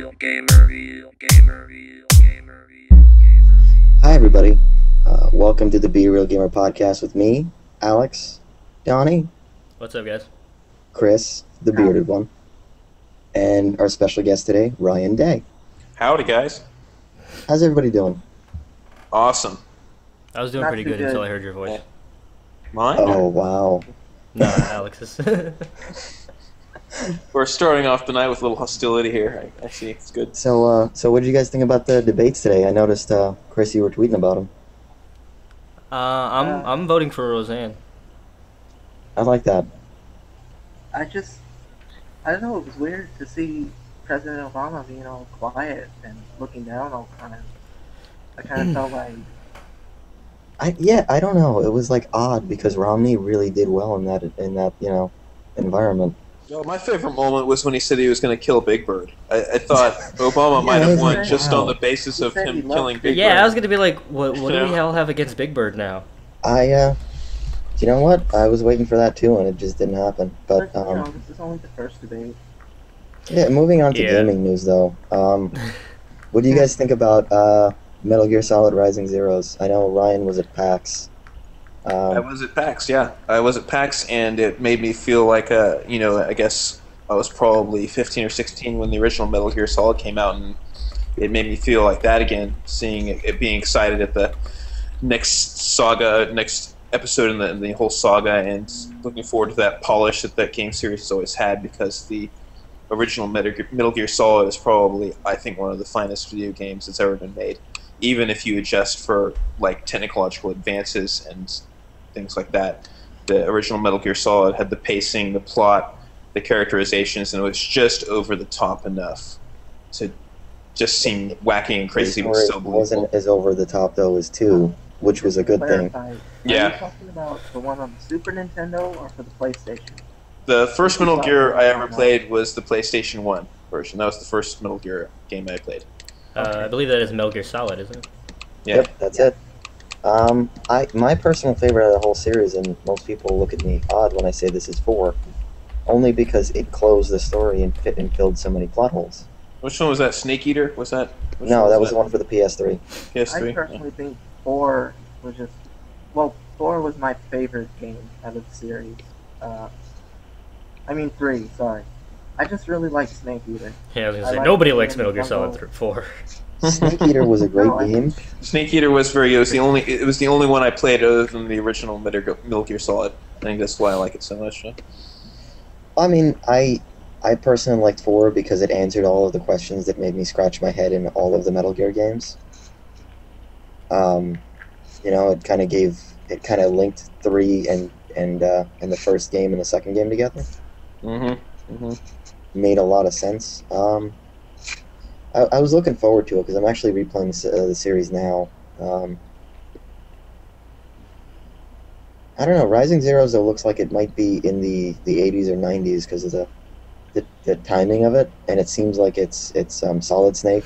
Hi, everybody. Welcome to the Be Real Gamer podcast with me, Alex, Donny, What's up, guys? Chris, the bearded one, and our special guest today, Ryan Day. Howdy, guys. How's everybody doing? Awesome. I was doing Not pretty too good good. until I heard your voice. Mine? Oh, wow. No, Alex's. We're starting off the night with a little hostility here. I see. It's good. So what did you guys think about the debates today? I noticed, Chris, you were tweeting about them. I'm voting for Roseanne. I like that. I don't know, it was weird to see President Obama being all quiet and looking down all the time. I kind of felt like... I don't know. It was like odd because Romney really did well in that environment. Well, my favorite moment was when he said he was going to kill Big Bird. I thought Obama might have won just on the basis of him killing Big Bird. Yeah, I was gonna be like, what do we hell have against Big Bird now? You know what? I was waiting for that too, and it just didn't happen. But this is only the first debate. yeah, moving on to gaming news though. What do you guys think about Metal Gear Solid Rising Zeros? I know Ryan was at PAX. I was at PAX, yeah. I was at PAX, and it made me feel like, I guess I was probably 15 or 16 when the original Metal Gear Solid came out, and it made me feel like that again, seeing it being excited at the next saga, next episode in the whole saga, and looking forward to that polish that game series has always had, because the original Metal Gear Solid is probably, I think, one of the finest video games that's ever been made, even if you adjust for like technological advances and things like that. The original Metal Gear Solid had the pacing, the plot, the characterizations, and it was just over the top enough to just seem wacky and crazy, but still believable. It wasn't as over the top though as 2, which was a good thing. Yeah. Are you talking about the one on the Super Nintendo or for the PlayStation? The first Metal Gear I ever played was the PlayStation 1 version. That was the first Metal Gear game I played. I believe that is Metal Gear Solid, isn't it? Yeah. Yep, that's it. My personal favorite of the whole series, and most people look at me odd when I say this is 4, only because it closed the story and filled so many plot holes. Which one was that? Snake Eater? Was that? No, that was the one for the PS3. PS3. I personally think 4 was just... Well, 4 was my favorite game out of the series. 3, sorry. I just really like Snake Eater. Yeah, I was gonna say, like nobody the likes game Metal Gear Jungle. Solid 4. Snake Eater was a great game. Snake Eater was very good. It was the only one I played other than the original Metal Gear Solid. I think that's why I like it so much. Yeah. I mean, I personally liked 4 because it answered all of the questions that made me scratch my head in all of the Metal Gear games. It kind of linked 3 and the first game and the second game together. Made a lot of sense. I was looking forward to it because I'm actually replaying the series now. I don't know. Rising Zeros though looks like it might be in the 80s or 90s because of the timing of it, and it seems like it's Solid Snake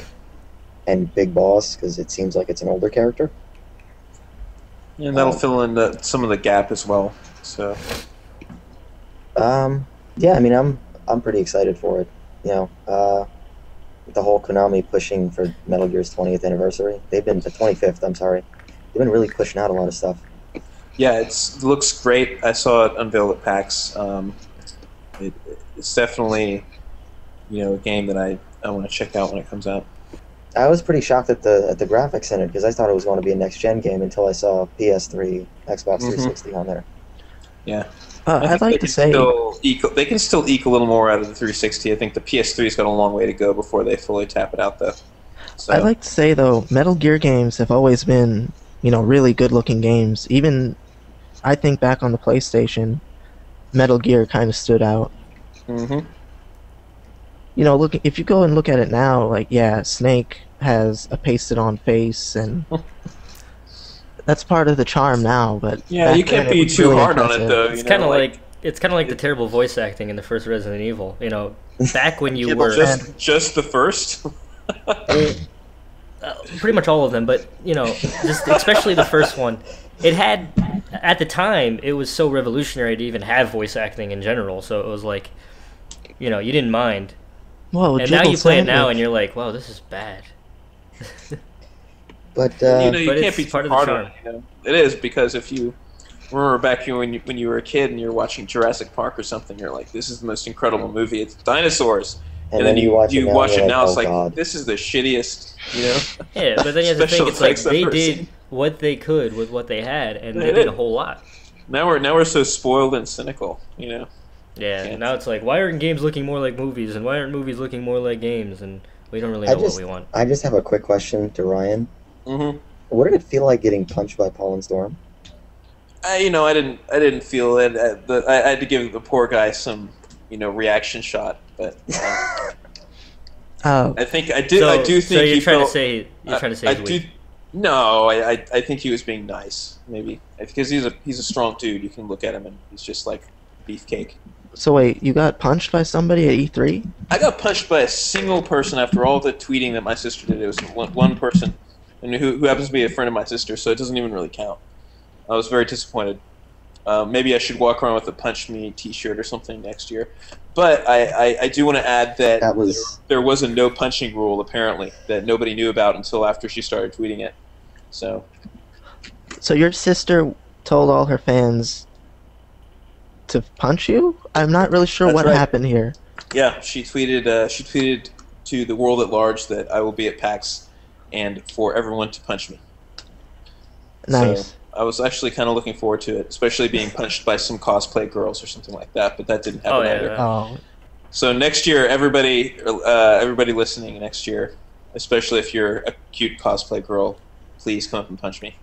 and Big Boss because it seems like it's an older character. And that'll fill in some of the gap as well. So. Yeah, I mean, I'm pretty excited for it. The whole Konami pushing for Metal Gear's 20th anniversary. They've been the 25th. I'm sorry. They've been really pushing out a lot of stuff. Yeah, it looks great. I saw it unveiled at PAX. It's definitely, a game that I want to check out when it comes out. I was pretty shocked at the graphics in it because I thought it was going to be a next-gen game until I saw PS3, Xbox 360 on there. Yeah. I'd like to say they can still eke a little more out of the 360. I think the PS3's got a long way to go before they fully tap it out, though. So. I'd like to say though, Metal Gear games have always been, really good-looking games. Even I think back on the PlayStation, Metal Gear kind of stood out. If you go and look at it now, Snake has a pasted-on face, and that's part of the charm now. But yeah, you can't be too hard on it though. It's kind of like the terrible voice acting in the first Resident Evil. Back when you were just the first. Pretty much all of them, but just especially the first one. It had, at the time, it was so revolutionary to even have voice acting in general. So it was like, you didn't mind. Whoa, And now jiggle you play it now, sandwich. and you're like, wow, this is bad. But You But can't it's be too part of the hard on charm. it. It is, because if you remember back when you were a kid and you're watching Jurassic Park or something, you're like, this is the most incredible movie. It's dinosaurs. and And then then you watch it you now, watch and it you're now, like, it's oh like, god. this is the shittiest, Yeah, but then you have to special think it's like effects I've they ever did seen. what they could with what they had, and They they did did. a whole lot. Now we're so spoiled and cynical. Yeah, Can't- now it's like, why aren't games looking more like movies, and why aren't movies looking more like games, and we don't really I know just what we want. I just have a quick question to Ryan. Mm-hmm. What did it feel like getting punched by Paul and Storm? I didn't feel it. I had to give the poor guy some, reaction shot. But Oh, I think I So do think so you're he trying felt, to say he's I do. weak. No, I think he was being nice, maybe, because he's a strong dude. You can look at him and he's just like beefcake. so wait, you got punched by somebody at E3? I got punched by a single person after all the tweeting that my sister did. It was one person, and who happens to be a friend of my sister, so it doesn't even really count. I was very disappointed. Maybe I should walk around with a "Punch Me" T-shirt or something next year. But I do want to add that That was there was a no punching rule, apparently, that nobody knew about until after she started tweeting it. So So your sister told all her fans to punch you? I'm not really sure That's what right. happened here. yeah, she tweeted to the world at large that I will be at PAX and for everyone to punch me. Nice. So I was actually kind of looking forward to it, especially being punched by some cosplay girls or something like that. But that didn't happen Oh, yeah, either. yeah. Oh, So next year, everybody listening next year, especially if you're a cute cosplay girl, please come up and punch me.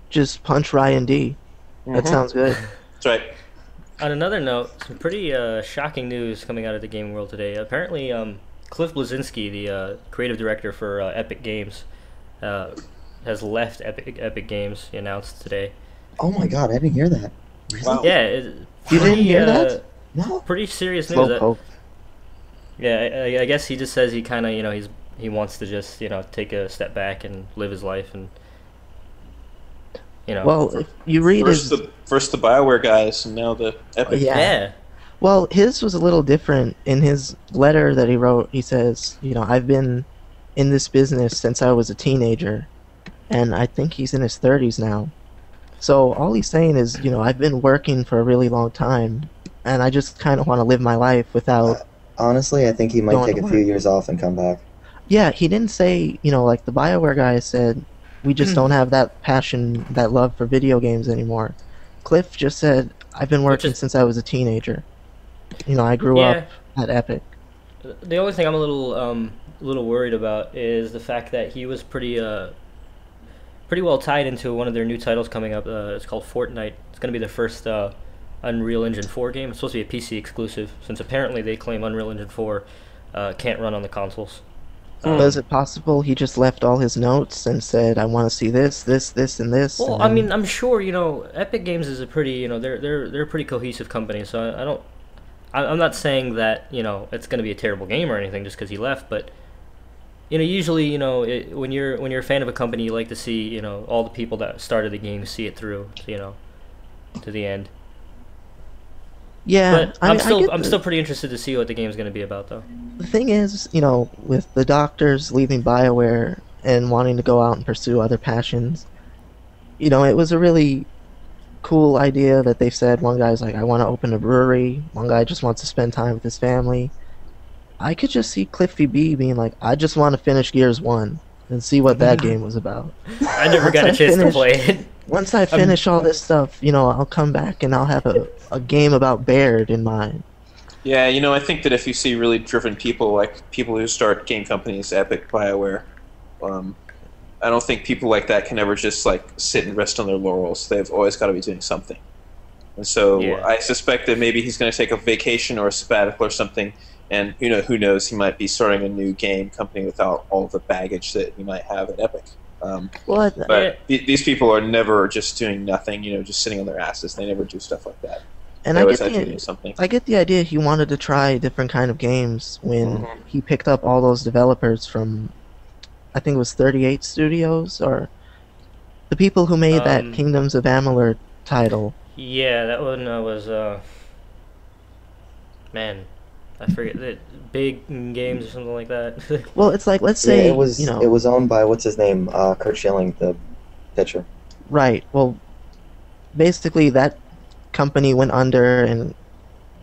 just punch Ryan D. That Mhm. sounds good. That's right. On another note, some pretty shocking news coming out of the gaming world today. Apparently, Cliff Bleszinski, the creative director for Epic Games, has left Epic Games. He announced today. oh my god, I didn't hear that. Really? Wow. Yeah, it's You didn't pretty, hear that? No. Pretty serious news. Slow poke. Yeah, I guess he just says he kind of, he wants to just, take a step back and live his life, and Well, if you read First his... the BioWare guys, and now the Epic. yeah. Well, his was a little different. In his letter that he wrote, he says, I've been in this business since I was a teenager, and I think he's in his 30s now. So all he's saying is, I've been working for a really long time, and I just kind of want to live my life without... Honestly, I think he might Going take to a few work. years off and come back. Yeah, he didn't say, like the BioWare guy said, we just don't have that passion, that love for video games anymore. Cliff just said, I've been working is- since I was a teenager. I grew Yeah. up at Epic. The only thing I'm a little worried about is the fact that he was pretty well tied into one of their new titles coming up. It's called Fortnite. It's going to be their first Unreal Engine 4 game. It's supposed to be a PC exclusive, since apparently they claim Unreal Engine 4 can't run on the consoles. But is it possible he just left all his notes and said, I want to see this, and this? Well, and I then- mean, I'm sure Epic Games is a pretty they're a pretty cohesive company. So I'm not saying that it's going to be a terrible game or anything just because he left, but usually when you're a fan of a company, you like to see all the people that started the game see it through, to the end. Yeah, But I mean, I get I'm still pretty interested to see what the game's going to be about, though. The thing is, with the doctors leaving BioWare and wanting to go out and pursue other passions, it was a really cool idea that they said. One guy's like, I want to open a brewery. One guy just wants to spend time with his family. I could just see Cliffy B being like, I just want to finish Gears 1 and see what that game was about. I never Once got a I chance to finish- play it. Once I finish all this stuff, I'll come back and I'll have a game about Baird in mind. Yeah, I think that if you see really driven people, like people who start game companies, Epic, BioWare, I don't think people like that can ever just like sit and rest on their laurels. They've always got to be doing something. And so Yeah. I suspect that maybe he's going to take a vacation or a sabbatical or something, and who knows, he might be starting a new game company without all the baggage that he might have at Epic. Well, But these people are never just doing nothing, just sitting on their asses. They never do stuff like that. and They I always get have to the do something. I get the idea he wanted to try different kind of games when Mhm. he picked up all those developers from, I think it was 38 Studios, or the people who made that Um, Kingdoms of Amalur title. Yeah, that one was man. I forget the big games or something like that. Well, it's like, let's Yeah, say, it was owned by what's his name, Kurt Schilling, the pitcher. right. Well, basically that company went under, and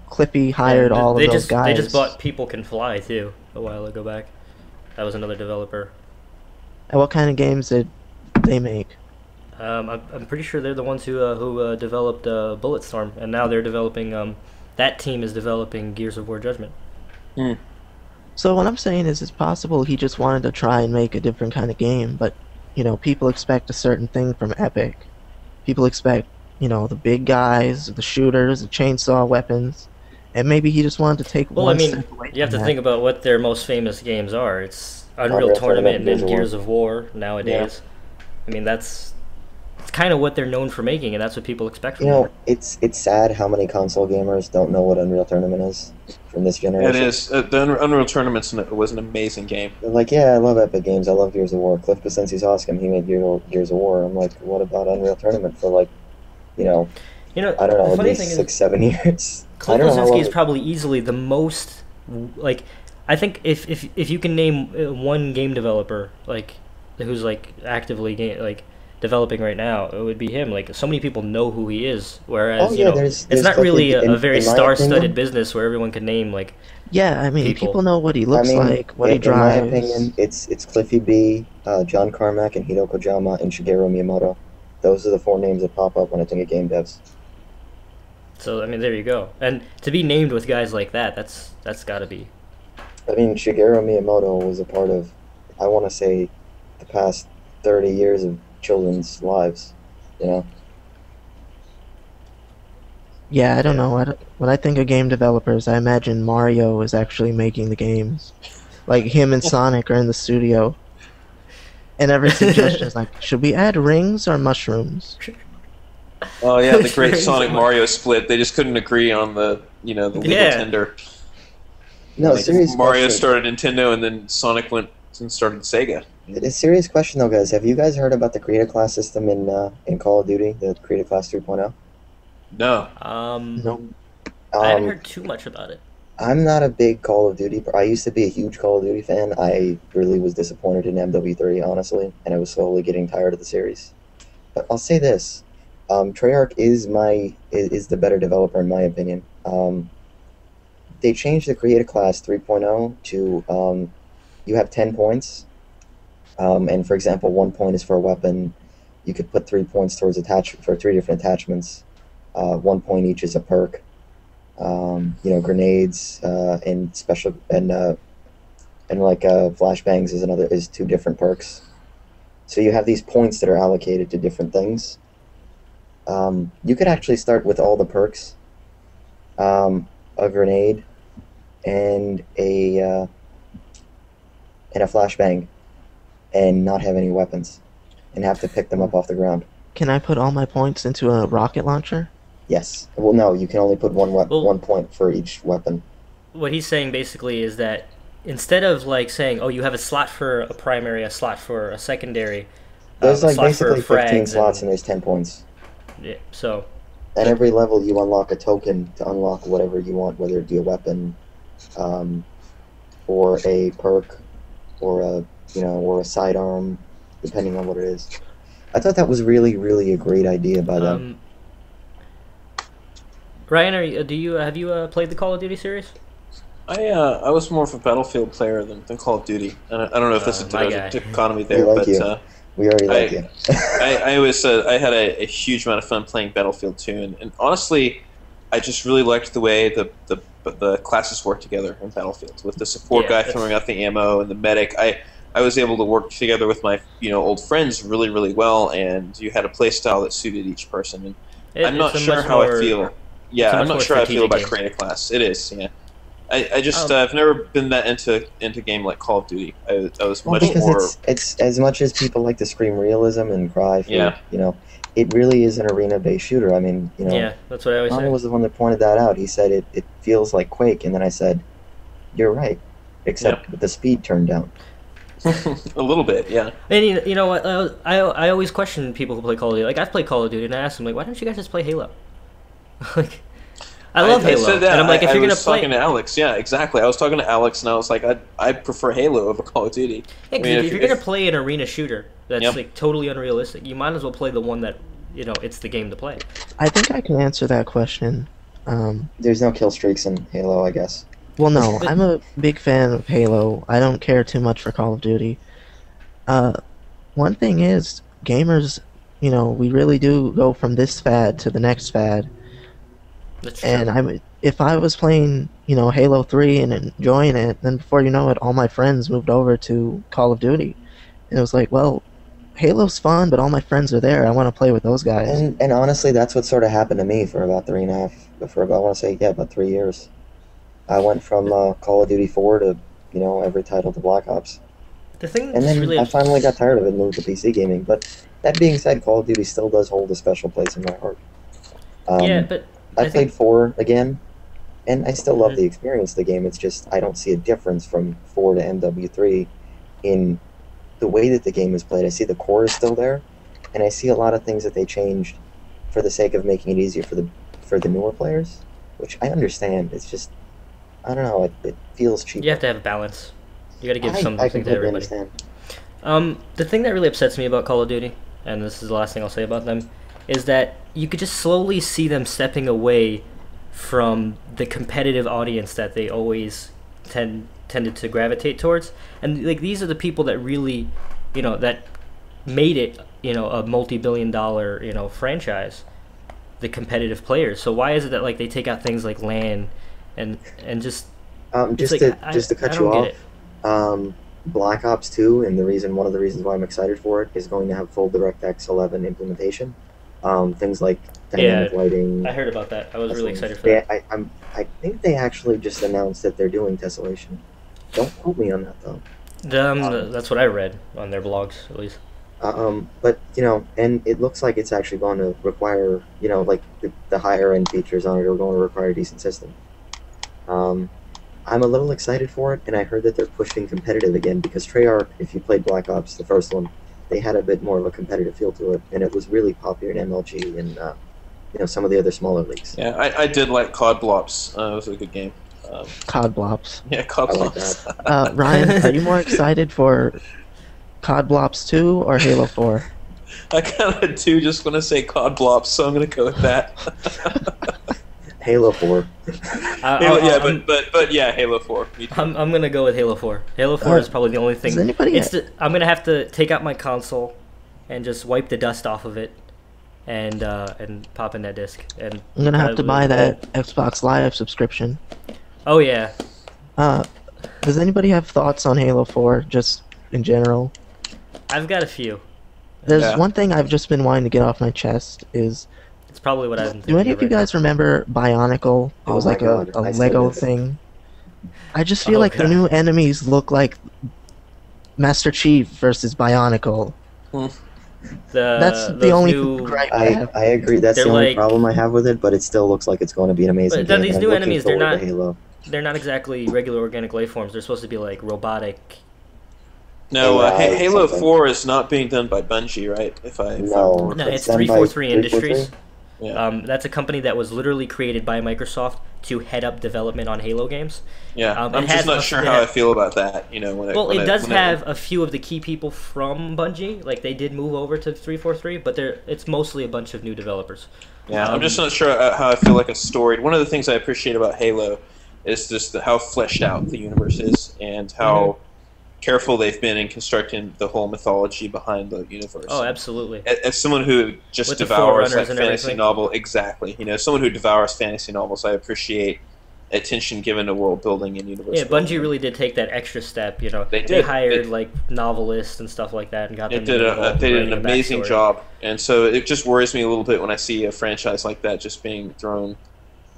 Clippy hired And all of those they just guys. bought People Can Fly too a while ago back. That was another developer. And what kind of games did they make? I'm pretty sure they're the ones who developed Bulletstorm, and now they're developing. That team is developing Gears of War Judgment. Hmm. So what I'm saying is, it's possible he just wanted to try and make a different kind of game, but people expect a certain thing from Epic. People expect, the big guys, the shooters, the chainsaw weapons, and maybe he just wanted to take Well, I one mean, step away you have from to that. think about what their most famous games are. It's Unreal Unreal Tournament Tournament, and Gears of War nowadays. I mean, it's kind of what they're known for making, and that's what people expect from You them. know, it's sad how many console gamers don't know what Unreal Tournament is from this generation. It is. The Unreal Tournament was an amazing game. They're like, yeah, I love Epic Games, I love Gears of War. Cliff Basinski's awesome, he made Gears of War. I'm like, what about Unreal Tournament for like, You know, I don't know, the at funny least thing is, 6-7 years. I Cliff don't know how Blazinski long is probably easily the most like. I think if you can name one game developer like who's like actively developing right now, it would be him. Like so many people know who he is, whereas Oh yeah, it's there's not like really a very in my star-studded opinion, business where everyone can name like Yeah, I mean, people. people know what he I looks mean, like, what he in my drives. opinion, it's Cliffy B, John Carmack, and Hideo Kojima, and Shigeru Miyamoto. Those are the four names that pop up when I think of game devs. So I mean, there you go. And to be named with guys like that, that's got to be. I mean, Shigeru Miyamoto was a part of, I want to say, the past 30 years of children's lives, you know? Yeah, I don't Yeah. know. When I think of game developers, I imagine Mario is actually making the games. Like him and Sonic are in the studio, and every suggestion is like, should we add rings or mushrooms? Oh yeah, the great Rings Sonic and Mario split. They just couldn't agree on the legal Yeah. tender. No, Like, serious Mario question. started Nintendo, and then Sonic went and started Sega. A serious question, though, guys. Have you guys heard about the creative class system in Call of Duty, the creative class 3.0? No. Nope. I haven't Um, heard too much about it. I'm not a big Call of Duty. I used to be a huge Call of Duty fan. I really was disappointed in MW3, honestly, and I was slowly getting tired of the series. But I'll say this: Treyarch is the better developer in my opinion. They changed the creative class 3.0 to you have 10 points, and for example, 1 point is for a weapon. You could put 3 points towards for three different attachments. 1 point each is a perk. Grenades and special and like flashbangs is two different perks. So you have these points that are allocated to different things. You could actually start with all the perks, a grenade, and a flashbang, and not have any weapons, and have to pick them up off the ground. Can I put all my points into a rocket launcher? Yes. Well, no, you can only put Well- 1 point for each weapon. What he's saying basically is that instead of like saying, "Oh, you have a slot for a primary, a slot for a secondary," There's a like slot for basically 15 frags, slots and there's 10 points. yeah, so At every level, you unlock a token to unlock whatever you want, whether it be a weapon, or a perk, or or a sidearm, depending on what it is. I thought that was really, really a great idea by them. Ryan, have you played the Call of Duty series? I was more of a Battlefield player than Call of Duty. And I don't know if that's my a guy. dichotomy We there, like but you. We already like you. I had a huge amount of fun playing Battlefield 2, and honestly, I just really liked the way the classes work together in Battlefield. With the support Yeah, guy it's- throwing out the ammo and the medic, I was able to work together with my old friends really, really well, and you had a play style that suited each person. And I'm not It's a sure much how I more- feel. a Yeah, much I'm more not sure how I feel strategic about game. creating a class. It is, yeah. I just Um, I've never been that into game like Call of Duty. I was Well, much because more. it's as much as people like to scream realism and cry for, Yeah. it really is an arena-based shooter. I mean, Yeah, that's what I always Ronnie say. was the one that pointed that out. He said it feels like Quake, and then I said, "You're right," except with the speed turned down. A little bit, yeah. And you know what? I always question people who play Call of Duty. Like I've played Call of Duty, and I ask them like, why don't you guys just play Halo? Like, I love I Halo, said that. and I'm like, if I you're gonna was talking play, to Alex. Yeah, exactly. I was talking to Alex, and I was like, I prefer Halo over Call of Duty. yeah, 'cause if you're gonna play an arena shooter that's Yep. like totally unrealistic, you might as well play the one that it's the game to play. I think I can answer that question. There's no kill streaks in Halo, I guess. Well, no, But- I'm a big fan of Halo. I don't care too much for Call of Duty. Uh, One thing is, gamers, we really do go from this fad to the next fad. That's true. And if I was playing, Halo 3 and enjoying it, then before you know it, all my friends moved over to Call of Duty. And it was like, well, Halo's fun, but all my friends are there. I want to play with those guys. And honestly, that's what sort of happened to me for about 3.5, for about, I want to say, yeah, about 3 years. I went from Call of Duty 4 to, every title to Black Ops. The thing And that's then really I finally got tired of it and moved to PC gaming. But that being said, Call of Duty still does hold a special place in my heart. yeah, but I I played think 4 again, and I still love Mhm. the experience of the game. It's just I don't see a difference from 4 to MW3 in the way that the game is played. I see the core is still there, and I see a lot of things that they changed for the sake of making it easier for the newer players, which I understand. It's just I don't know. It feels cheap. you have to have a balance. You got to give I something to completely everybody. understand. The thing that really upsets me about Call of Duty, and this is the last thing I'll say about them, is that you could just slowly see them stepping away from the competitive audience that they always tended to gravitate towards. And like these are the people that really, that made it, a multi-billion-dollar, franchise. The competitive players. So why is it that like they take out things like LAN, and just Just like, to I cut don't you get off. it. Black Ops 2, and one of the reasons why I'm excited for it is going to have full DirectX 11 implementation. Things like dynamic lighting. I heard about that. I was really excited for They, that. I think they actually just announced that they're doing tessellation. Don't quote me on that though. That's what I read on their blogs, at least. But and it looks like it's actually going to require, like the higher end features on it are going to require a decent system. I'm a little excited for it, and I heard that they're pushing competitive again because Treyarch, if you played Black Ops, the first one, they had a bit more of a competitive feel to it, and it was really popular in MLG and some of the other smaller leagues. Yeah, I did like COD Blops. It was a good game. COD Blops. Yeah, COD I like Blops. Ryan, are you more excited for COD Blops 2 or Halo 4? I kind of do just want to say COD Blops, so I'm going to go with that. Halo 4. But yeah, Halo 4. Me too. I'm gonna go with Halo 4. Halo 4 is probably the only thing. does anybody I'm gonna have to take out my console and just wipe the dust off of it, and pop in that disc. And I'm gonna have to probably- buy that Xbox Live subscription. Oh yeah, Does anybody have thoughts on Halo 4, just in general? I've got a few. There's Yeah. one thing I've just been wanting to get off my chest is, It's probably what I've been thinking. do any of you right now. guys remember Bionicle? It Oh was my like God, a I still Lego do. thing. I just feel Oh, like the God. new enemies look like Master Chief versus Bionicle. That's the those only new, gripe I have. I agree. That's They're the only like- problem I have with it, but it still looks like it's going to be an amazing But then game. these and new I'm looking enemies, they're forward not- to Halo. They're not exactly regular organic life forms. They're supposed to be like robotic. No, AI Halo something. 4 is not being done by Bungie, right? If I No. remember No, correctly. it's done by 343 Industries. 343? Yeah. That's a company that was literally created by Microsoft to head up development on Halo games. Yeah, it I'm has just not us- sure it how ha- I feel about that. When Well, when it does when have a few of the key people from Bungie. Like they did move over to 343, but it's mostly a bunch of new developers. Yeah, I'm just not sure how I feel like a story. One of the things I appreciate about Halo is just how fleshed out the universe is and how careful they've been in constructing the whole mythology behind the universe. Oh, absolutely. As someone who just With the devours Forerunners like and fantasy everything. novel, exactly. Someone who devours fantasy novels, I appreciate attention given to world building and universe. Yeah, building. Bungie really did take that extra step. They They did. hired They- like novelists and stuff like that, and got They them. did, to get involved they in did an writing a amazing backstory. job, and so it just worries me a little bit when I see a franchise like that just being thrown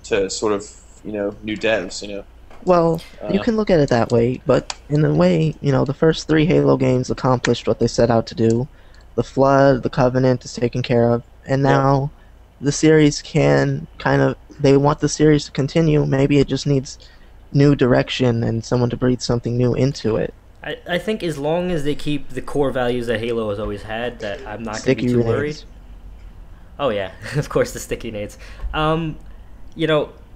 to sort of new devs. Well, you Uh, can look at it that way, but in a way, the first 3 Halo games accomplished what they set out to do. The Flood, the Covenant is taken care of, and now the series can they want the series to continue. Maybe it just needs new direction and someone to breathe something new into it. I think as long as they keep the core values that Halo has always had, that I'm not going to Sticky be too grenades. worried. Oh yeah, of course the sticky nades.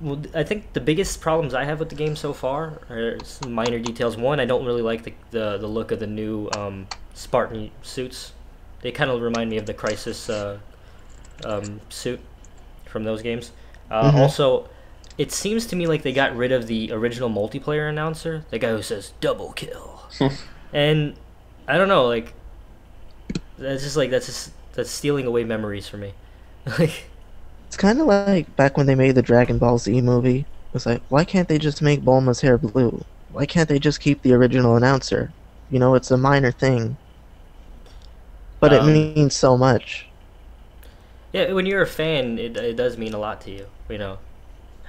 Well, I think the biggest problems I have with the game so far are some minor details. One, I don't really like the look of the new Spartan suits. They kind of remind me of the Crisis suit from those games. Also, it seems to me like they got rid of the original multiplayer announcer, the guy who says "double kill," and I don't know, like that's stealing away memories for me. Like, It's kind of like back when they made the Dragon Ball Z movie. It's like, why can't they just make Bulma's hair blue? Why can't they just keep the original announcer? You know, it's a minor thing, but it Um, means so much. yeah, when you're a fan, it does mean a lot to you. You know,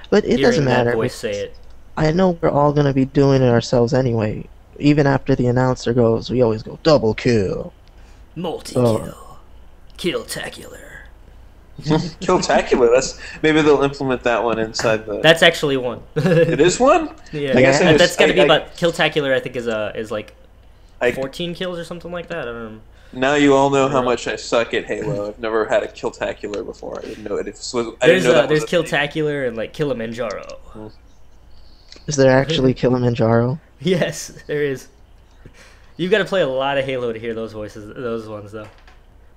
But it doesn't hearing that matter. voice say it. I know we're all gonna be doing it ourselves anyway. Even after the announcer goes, we always go double kill. Multi-kill. Kill-tacular. Killtacular. That's maybe they'll implement that one inside the. That's actually one. It is one. Yeah, I guess I that's just- gotta be I- about Kill-tacular. I think is like I, 14 kills or something like that. I don't know. now you all know how much I suck at Halo. I've never had a Killtacular before. I didn't know it. I didn't know that was There's a thing. Kill-tacular and like Kilimanjaro. Is there actually Kilimanjaro? Yes, there is. You've got to play a lot of Halo to hear those voices, those ones though.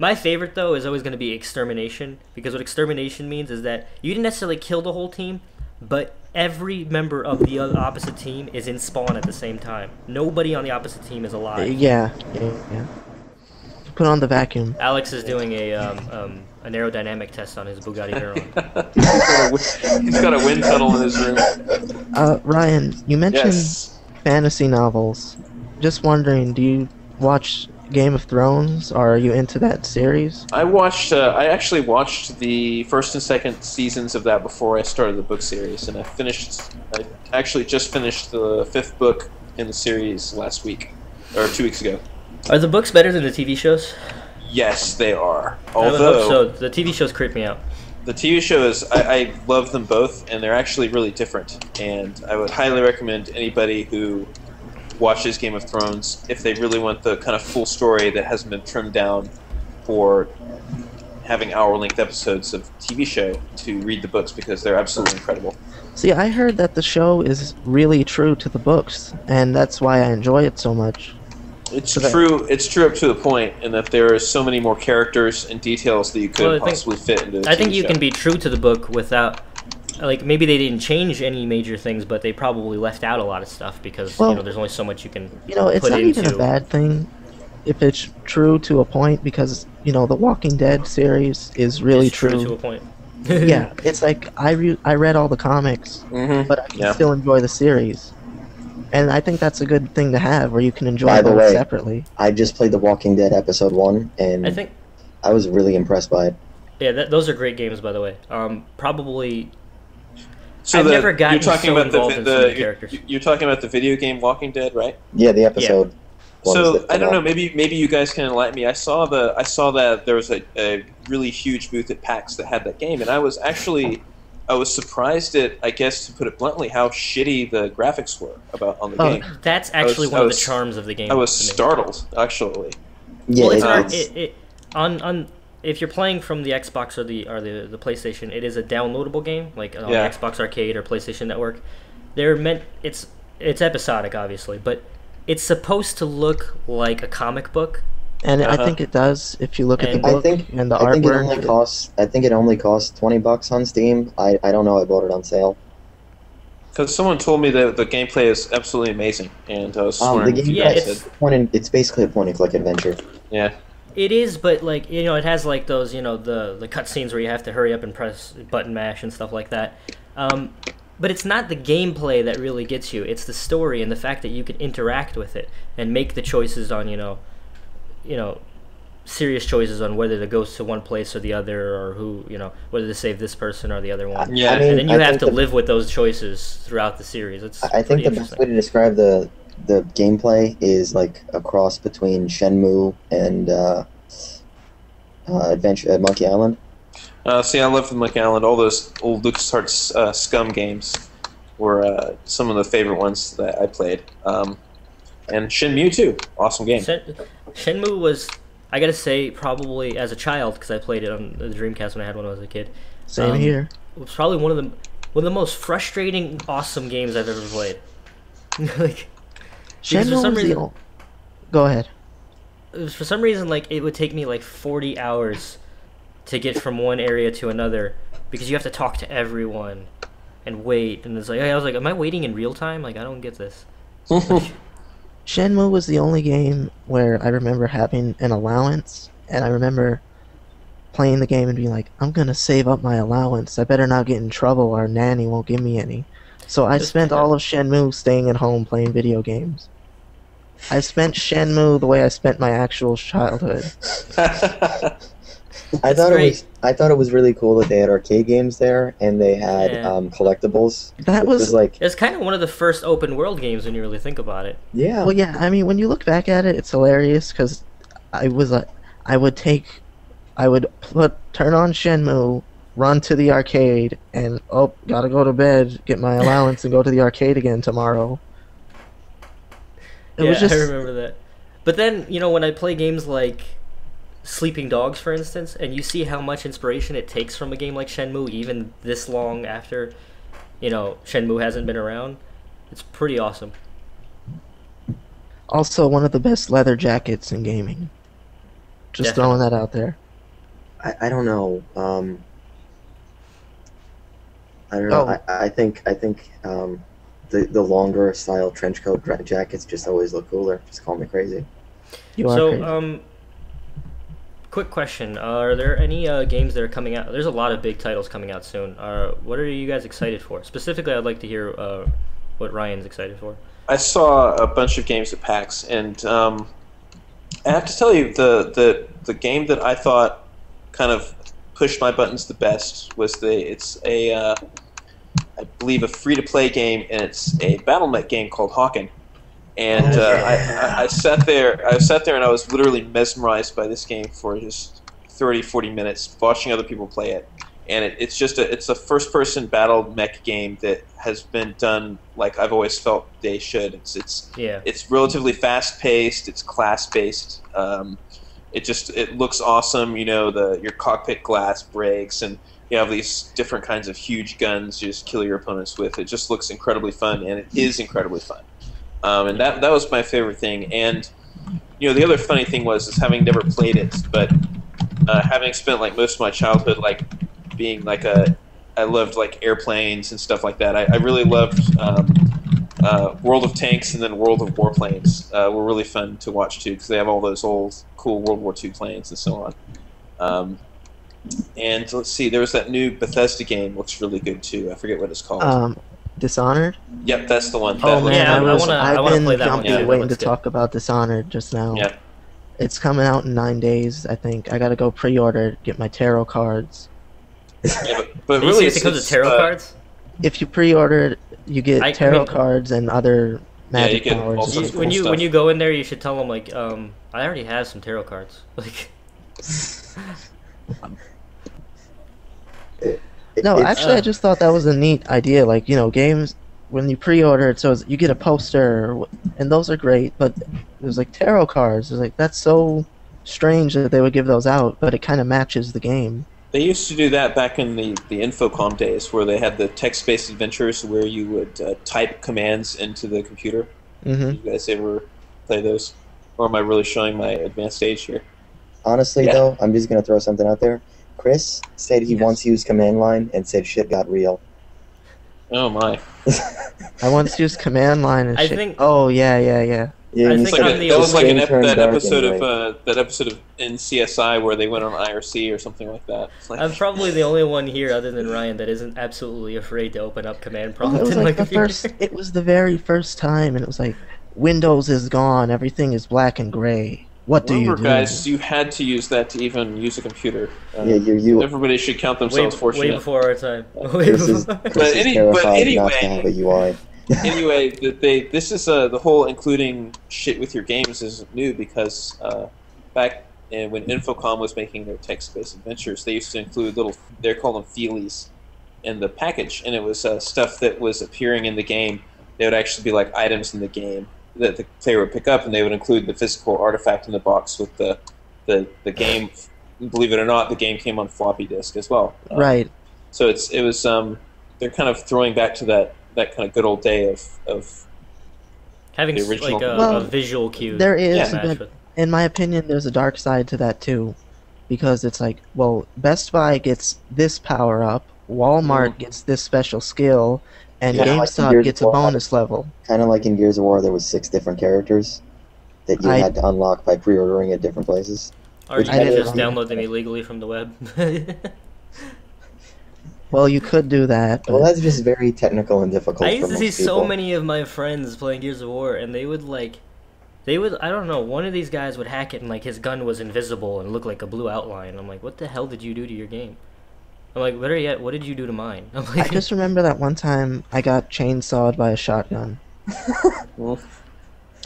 My favorite though is always going to be Extermination, because what Extermination means is that you didn't necessarily kill the whole team, but every member of the opposite team is in spawn at the same time. Nobody on the opposite team is alive. Yeah. Put on the vacuum. Alex is doing a aerodynamic test on his Bugatti Veyron. He's got a wind tunnel in his room. Ryan, you mentioned Yes. fantasy novels. Just wondering, do you watch Game of Thrones? Or are you into that series? I watched. I actually watched the first and second seasons of that before I started the book series, and I finished. I actually just finished the 5th book in the series last week, or 2 weeks ago. Are the books better than the TV shows? Yes, they are. I would hope Although so. The TV shows creep me out. the TV shows, I love them both, and they're actually really different. And I would highly recommend anybody who watches Game of Thrones, if they really want the kind of full story that hasn't been trimmed down for having hour-length episodes of TV show, to read the books, because they're absolutely incredible. See, I heard that the show is really true to the books, and that's why I enjoy it so much. It's So that- true. It's true up to a point, in that there are so many more characters and details that you could Well, I think- possibly fit into. I think you can be true to the book without, like, maybe they didn't change any major things, but they probably left out a lot of stuff because Well, there's only so much you can. You know, it's put not even a into- bad thing if it's true to a point, because, the Walking Dead series is really It's true to a true. point. Yeah, it's like I read all the comics, Mm-hmm. but I can Yeah. still enjoy the series. And I think that's a good thing to have, where you can enjoy By the both way- separately. I just played The Walking Dead episode 1, and I think, I was really impressed by it. yeah, those are great games, by the way. Probably, So I've never gotten you're talking so about involved in some of the characters. you're talking about the video game Walking Dead, right? Yeah, the episode. was So the I don't know. finale. Maybe you guys can enlighten me. I saw that there was a really huge booth at PAX that had that game, and I was surprised at, I guess to put it bluntly, how shitty the graphics were on the Oh, game. that's actually I one of the was- charms of the game. I was to me. startled, actually. Yeah, Well, it's it's, not on if you're playing from the Xbox or the PlayStation, it is a downloadable game, like on Yeah. Xbox Arcade or PlayStation Network. It's episodic, obviously, but it's supposed to look like a comic book. And I Uh-huh. think it does, if you look at the And- I book think and the I think it artwork. only costs. I think it only costs $20 on Steam. I don't know. I bought it on sale. Because someone told me that the gameplay is absolutely amazing, and I was The wondering if game you Yeah, guys it's- it's basically a point and click adventure. yeah. It is, but like it has like those the cutscenes where you have to hurry up and press button mash and stuff like that. But it's not the gameplay that really gets you. It's the story and the fact that you can interact with it and make the choices on serious choices on whether to go to one place or the other, or whether to save this person or the other one. Yeah. I mean, And then you I have think to the- live with those choices throughout the series. It's I think pretty the best interesting. way to describe the gameplay is like a cross between Shenmue and Adventure at Monkey Island. See, I love the Monkey Island. All those old LucasArts Scum games were some of the favorite ones that I played. And Shenmue too, awesome game. Shenmue was, I gotta say, probably as a child, because I played it on the Dreamcast when I had one when I was a kid. Same here. It was probably one of the. one of the most frustrating, awesome games I've ever played. Like, because for Shenmue some was the reason, old... Go ahead. for some reason, like it would take me like 40 hours to get from one area to another because you have to talk to everyone and wait. And it's like I was like, am I waiting in real time? Like I don't get this. Shenmue was the only game where I remember having an allowance, and I remember playing the game and being like, I'm gonna save up my allowance. I better not get in trouble or Nanny won't give me any. So I Just- spent all of Shenmue staying at home playing video games. I spent Shenmue the way I spent my actual childhood. I thought it was really cool that they had arcade games there and they had Yeah. Collectibles. That which was like It's kind of one of the first open world games when you really think about it. yeah. Well, yeah. I mean, when you look back at it, it's hilarious because I was I would turn on Shenmue, run to the arcade, and gotta go to bed, get my allowance, and go to the arcade again tomorrow. It Yeah, was just I remember that. But then, when I play games like Sleeping Dogs, for instance, and you see how much inspiration it takes from a game like Shenmue, even this long after, Shenmue hasn't been around, it's pretty awesome. also one of the best leather jackets in gaming. Just throwing that out there. I don't know. I don't know. Oh. I think the longer style trench coat jackets just always look cooler. Just call me crazy. You are crazy. So, quick question: are there any games that are coming out? There's a lot of big titles coming out soon. What are you guys excited for? Specifically, I'd like to hear what Ryan's excited for. I saw a bunch of games at PAX, and I have to tell you, the game that I thought kind of pushed my buttons the best was I believe a free-to-play game, and it's a BattleNet game called Hawken. And I sat there and I was literally mesmerized by this game for just 30, 40 minutes watching other people play it. And it's a first-person battle mech game that has been done like I've always felt they should. It's relatively fast-paced. It's class-based. It looks awesome. Your cockpit glass breaks, and you have these different kinds of huge guns you just kill your opponents with. It just looks incredibly fun, and it is incredibly fun. And that was my favorite thing. And the other funny thing is having never played it, but having spent like most of my childhood like being like I loved like airplanes and stuff like that. I really loved World of Tanks and then World of Warplanes were really fun to watch too because they have all those old cool World War II planes and so on. And let's see, there was that new Bethesda game, looks really good too. I forget what it's called. Dishonored? Yep, that's the one. Oh man, I wanna play that one. I've been waiting to talk about Dishonored just now. Yeah. It's coming out in 9 days, I think. I gotta go pre-order, get my tarot cards. Yeah, but you really, see it comes with tarot cards. If you pre-order it, you get tarot cards and other magic you get powers. all sorts of When cool you go in there, you should tell them like, I already have some tarot cards. Like, No, actually, I just thought that was a neat idea. Like, games, when you pre-order it, so you get a poster, and those are great, but there's like tarot cards. It's like, that's so strange that they would give those out, but it kind of matches the game. They used to do that back in the Infocom days, where they had the text-based adventures where you would type commands into the computer. Mm-hmm. You guys ever play those? Or am I really showing my advanced age here? Honestly, though, I'm just going to throw something out there. Chris said he once used command line and said shit got real. Oh my! I once used command line and I shit. think- Oh yeah. Yeah, I you think said I'm the that was like only- that episode of in CSI where they went on IRC or something like that. It's like, I'm probably the only one here, other than Ryan, that isn't absolutely afraid to open up command It prompts was in my like the computer. first. It was the very first time, and it was like, Windows is gone. Everything is black and gray. What do you remember, do? guys, you had to use that to even use a computer. Yeah, you. Everybody should count way, themselves fortunate. way before our time. Way Chris is, before. Chris is terrified not to anyway- have a UI. Anyway, this is the whole including shit with your games is new because back when Infocom was making their text-based adventures, they used to include they call them feelies in the package, and it was stuff that was appearing in the game. They would actually be like items in the game that the player would pick up, and they would include the physical artifact in the box with the game. Believe it or not, the game came on floppy disk as well. Right. So it was they're kind of throwing back to that kind of good old day of Having the original. like a Well, visual cue There to is, match but with. in my opinion, there's a dark side to that too, because it's like, well, Best Buy gets this power up, Mm. Walmart gets this special skill, and Yeah. Kind of like in GameStop Gears of gets a War, bonus level. kind of like in Gears of War, there was 6 different characters that you I had to unlock by pre-ordering at different places. Or Which you I can many didn't of just know you, that. download them illegally from the web. Well, you could do that, well, but that's just very technical and I difficult for used to see most so people. many of my friends playing Gears of War, and I don't know, one of these guys would hack it and like his gun was invisible and looked like a blue outline. I'm like, what the hell did you do to your game? I'm like, better yet, what did you do to mine? I'm I like, just remember that one time I got chainsawed by a shotgun. Well,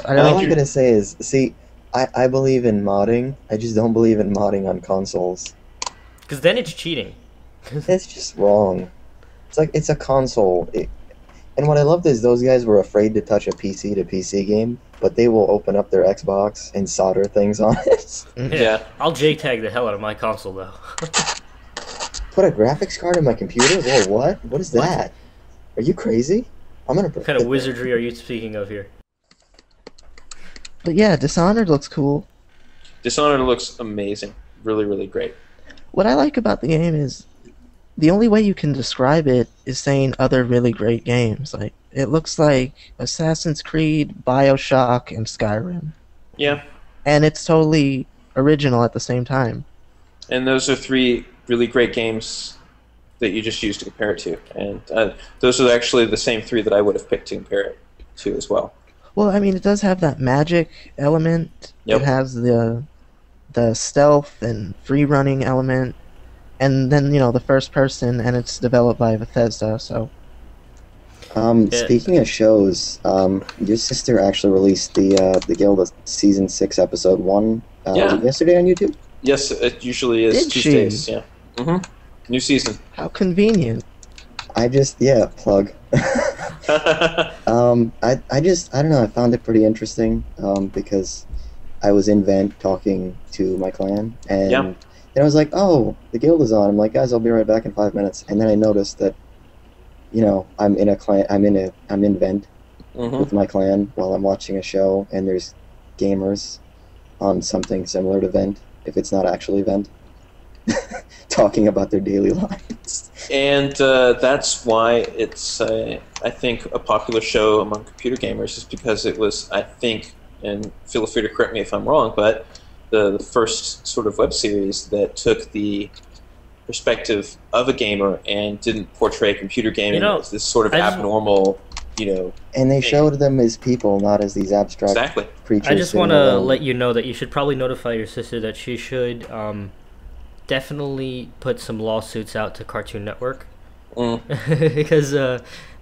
I I All think don't. I'm you're gonna say is, see, I believe in modding. I just don't believe in modding on consoles. because then it's cheating. It's just wrong. It's like it's a console. And what I loved is those guys were afraid to touch a PC to PC game, but they will open up their Xbox and solder things on it. Yeah. I'll JTAG the hell out of my console though. Put a graphics card in my computer? Whoa, what? What is that? Are you crazy? I'm gonna. What kind of wizardry are you speaking of here? But yeah, Dishonored looks cool. Dishonored looks amazing. Really, really great. What I like about the game is the only way you can describe it is saying other really great games. Like it looks like Assassin's Creed, BioShock, and Skyrim, Yeah. and it's totally original at the same time. And those are three really great games that you just used to compare it to. And those are actually the same three that I would have picked to compare it to as well. Well, I mean, it does have that magic element. Yep. It has the stealth and free running element, and then the first person, and it's developed by Bethesda. So Yeah. Speaking of shows, your sister actually released the Guild season 6 episode 1. Yeah. Was it yesterday on YouTube? Yes, it usually is Did she? Tuesdays. Yeah. New season. how convenient. Plug. I don't know. I found it pretty interesting because I was in Vent talking to my clan, and Yeah. then I was like, "Oh, the guild is on." I'm like, "Guys, I'll be right back in 5 minutes." And then I noticed that, I'm in a clan. I'm in Vent Hmm. with my clan while I'm watching a show, and there's gamers on something similar to Vent, if it's not actually Vent, talking about their daily lives. And that's why it's, I think, a popular show among computer gamers is because it was, I think, and feel free to correct me if I'm wrong, but the first sort of web series that took the perspective of a gamer and didn't portray computer gaming as this sort of I just- abnormal, And they showed them as people, not as these abstract exactly. creatures. I just sitting want to alone. let you know that you should probably notify your sister that she should definitely put some lawsuits out to Cartoon Network because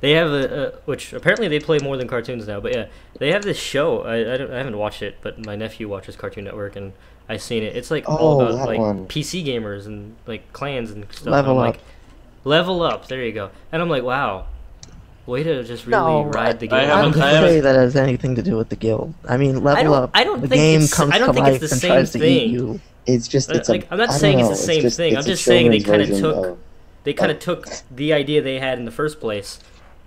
they have which apparently they play more than cartoons now. But yeah, they have this show. I haven't watched it, but my nephew watches Cartoon Network and I've seen it. It's like all Oh, about that like one. PC gamers and like clans and stuff. Level and I'm Up. like, level up. There you go. And I'm like, wow, way to just really No, ride the I game. I haven't- don't I haven't- say that has anything to do with the guild. I mean, level up. I don't the think game it's- comes I don't to think it's life the and same tries to eat thing. you. It's just it's Like, a. I'm not I saying don't it's the know, same thing. I'm it's a just saying they children's kind of version took they kind of of- took the idea they had in the first place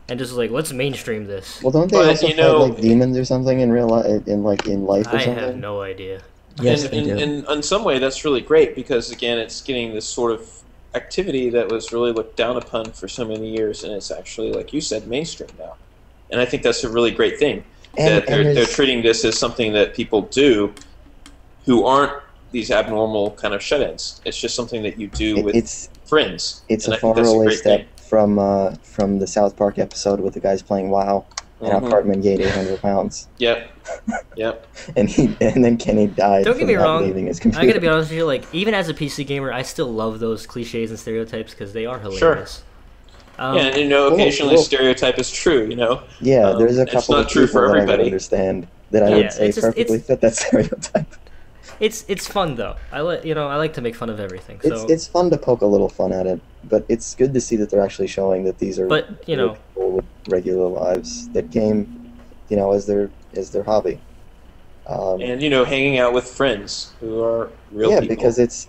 and just like let's mainstream this. Well, don't they But, also you fight know- like demons or something in real life? In life or I something? have no idea. Yes, and, they do. and in some way, that's really great because again, it's getting this sort of activity that was really looked down upon for so many years, and it's actually, like you said, mainstream now. And I think that's a really great thing that they're there's- treating this as something that people do who aren't these abnormal kind of shut-ins. It's just something that you do with it's friends. it's and a I think far that's a away great step thing. from the South Park episode with the guys playing WoW, and how Mhm. Cartman gained 800 pounds, Yep. Yep. and then Kenny died Don't get from me not wrong. leaving his I computer. gotta be honest with you. Like even as a PC gamer, I still love those cliches and stereotypes because they are hilarious. Yeah, and occasionally Well- stereotype is true. Yeah, there's a it's couple not of true people for that I everybody. would understand that I Yeah, would say it's just- perfectly fit that stereotype. It's fun though. I like to make fun of everything. So It's fun to poke a little fun at it, but it's good to see that they're actually showing that these are But, real people with regular lives that game, as their hobby. Um, And hanging out with friends who are real yeah, people. because it's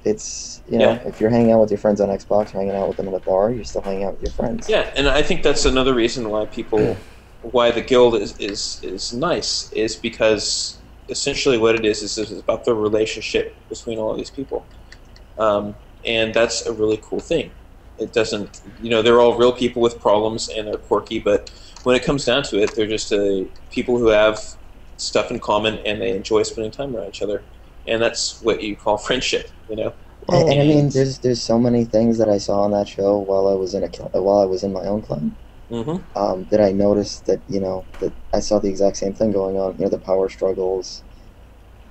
Yeah, if you're hanging out with your friends on Xbox or hanging out with them in a bar, you're still hanging out with your friends. yeah, and I think that's another reason why the guild is nice, is because essentially what it is it's about the relationship between all of these people, and that's a really cool thing. It doesn't, they're all real people with problems and they're quirky, but when it comes down to it, they're just people who have stuff in common and they enjoy spending time around each other, and that's what you call friendship, And I mean, And there's so many things that I saw on that show while I was while I was in my own clan, hmm that I noticed that that I saw the exact same thing going on. The power struggles,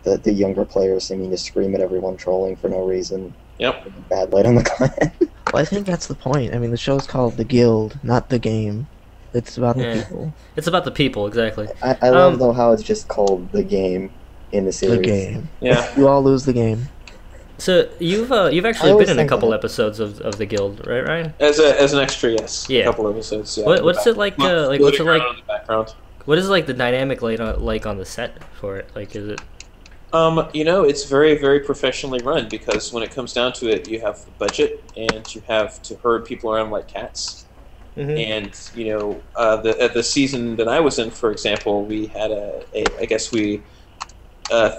the younger players seeming to scream at everyone, trolling for no reason, yep, bad light on the clan. Well, I think that's the point. I mean, the show's called The Guild, not the game. It's about the Yeah, people. it's about the people exactly. I love Um, though how it's just called the game in the The series. game. yeah. You all lose the game. so you've I actually been always in a think couple that. episodes of the guild, right, Ryan? As an extra, yes, a Yeah. couple episodes. Yeah, What's it like? What's it floating like? around in the background. What is like the dynamic like on the set for it? Like, is it? It's very, very professionally run because when it comes down to it, you have the budget and you have to herd people around like cats. Mhm. And the season that I was in, for example, we had I guess we,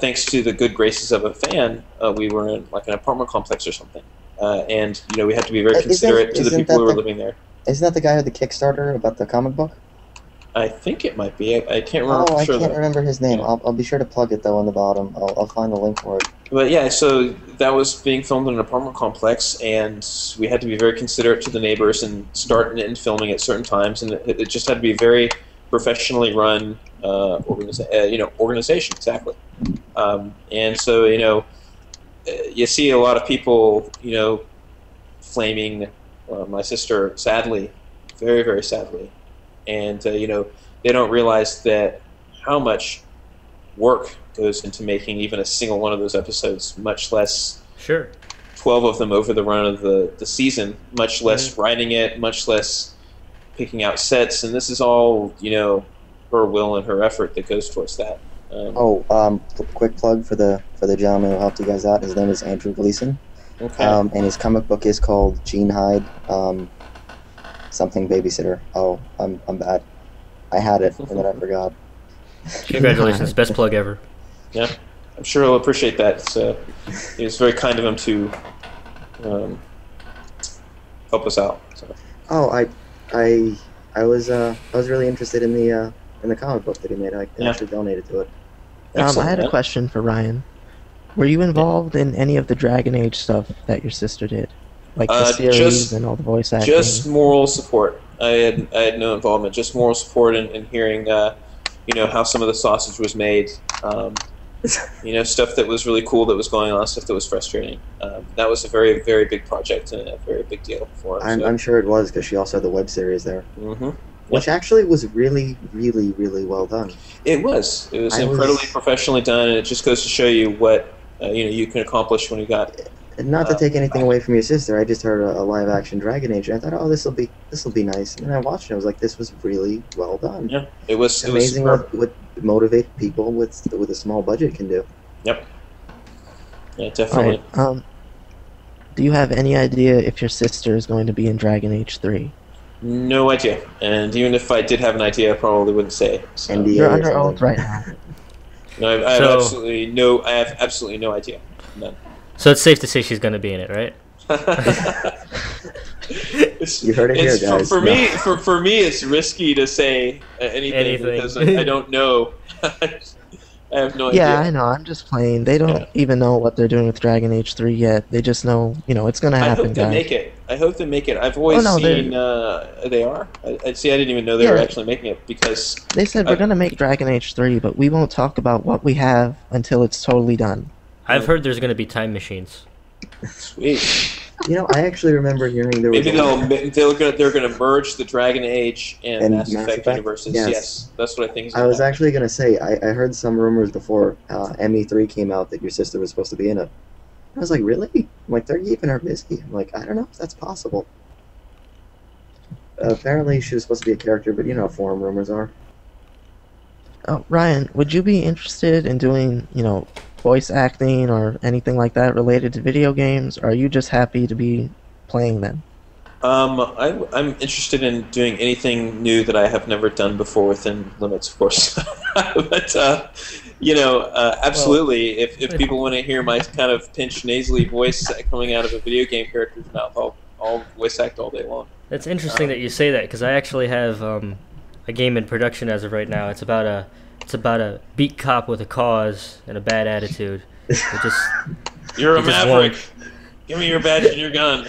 thanks to the good graces of a fan, we were in like an apartment complex or something, and we had to be very considerate to the Isn't people that who were the living there. isn't that the guy with the Kickstarter about the comic book? I think it might be. I can't remember Oh, for I sure can't though. remember his name. Yeah. I'll be sure to plug it though on the bottom. I'll find the link for it. But yeah, so that was being filmed in an apartment complex, and we had to be very considerate to the neighbors and start and end filming at certain times, and it just had to be a very professionally run organization, exactly. And so you see a lot of people flaming my sister, sadly, very very sadly, and they don't realize that how much work goes into making even a single one of those episodes, much less Sure. 12 of them over the run of the season, much less writing it, much less picking out sets, and this is all, her will and her effort that goes towards that. Oh, quick plug for the gentleman who helped you guys out. His name is Andrew Gleason, Okay. and his comic book is called Gene Hyde, something babysitter. Oh, I'm bad. I had it and then I forgot. Congratulations, best plug ever. Yeah, I'm sure he'll appreciate that. So it was very kind of him to help us out. So. Oh, I was really interested in the comic book that he made. I Yeah. actually donated to it. I Excellent, had a man. question for Ryan. Were you involved in any of the Dragon Age stuff that your sister did? Like the series Just and all the voice acting? Just moral support. I had no involvement. Just moral support in hearing how some of the sausage was made. Stuff that was really cool that was going on, stuff that was frustrating. That was a very very big project and a very big deal for us. I'm sure it was because she also had the web series there, Mm-hmm. which actually was really, really, really well done. It was I incredibly was- professionally done, and it just goes to show you what you can accomplish when you got. And not to take anything away from your sister, I just heard a live action Dragon Age, and I thought, oh, this will be nice. And then I watched it, I was like, this was really well done. Yeah, it was. It's It was amazing superb. what motivated people with a small budget can do. Yep. Yeah, All definitely. right. Do you have any idea if your sister is going to be in Dragon Age 3? No idea. And even if I did have an idea, I probably wouldn't say. So. NDA You're or under something. oath right now. No, I have So- absolutely no. I have absolutely no idea. None. So it's safe to say she's going to be in it, right? You heard it here, guys. For No. me, for me, it's risky to say anything because I don't know. I have no Yeah, I idea. know. I'm just playing. They don't Yeah. even know what they're doing with Dragon Age 3 yet. They just know, it's going to I happen, hope they guys. make it. I hope they make it. I've always no, they're- seen they are. I see. I didn't even know they were Yeah. actually making it because They said we're going to make Dragon Age 3, but we won't talk about what we have until it's totally done. I've heard there's going to be time machines. sweet. I actually remember hearing there was Maybe they're gonna merge the Dragon Age and And Mass Mass Effect Effect? universes. Yes. Yes, that's what I think. Is I gonna was happen. actually gonna say I heard some rumors before ME3 came out that your sister was supposed to be in it. I was like, really? I'm like, they're keeping her busy. I'm like, I don't know if that's possible. Apparently, she was supposed to be a character, but you know how forum rumors are. Ryan, would you be interested in doing, voice acting or anything like that related to video games? Or are you just happy to be playing them? I'm interested in doing anything new that I have never done before within limits, of course. But Well, absolutely. If people want to hear my kind of pinched nasally voice coming out of a video game character's mouth, I'll voice act all day long. it's interesting Um, that you say that because I actually have a game in production as of right now. It's about a beat cop with a cause and a bad attitude. It just you're a it just maverick. won't. Give me your badge and your gun.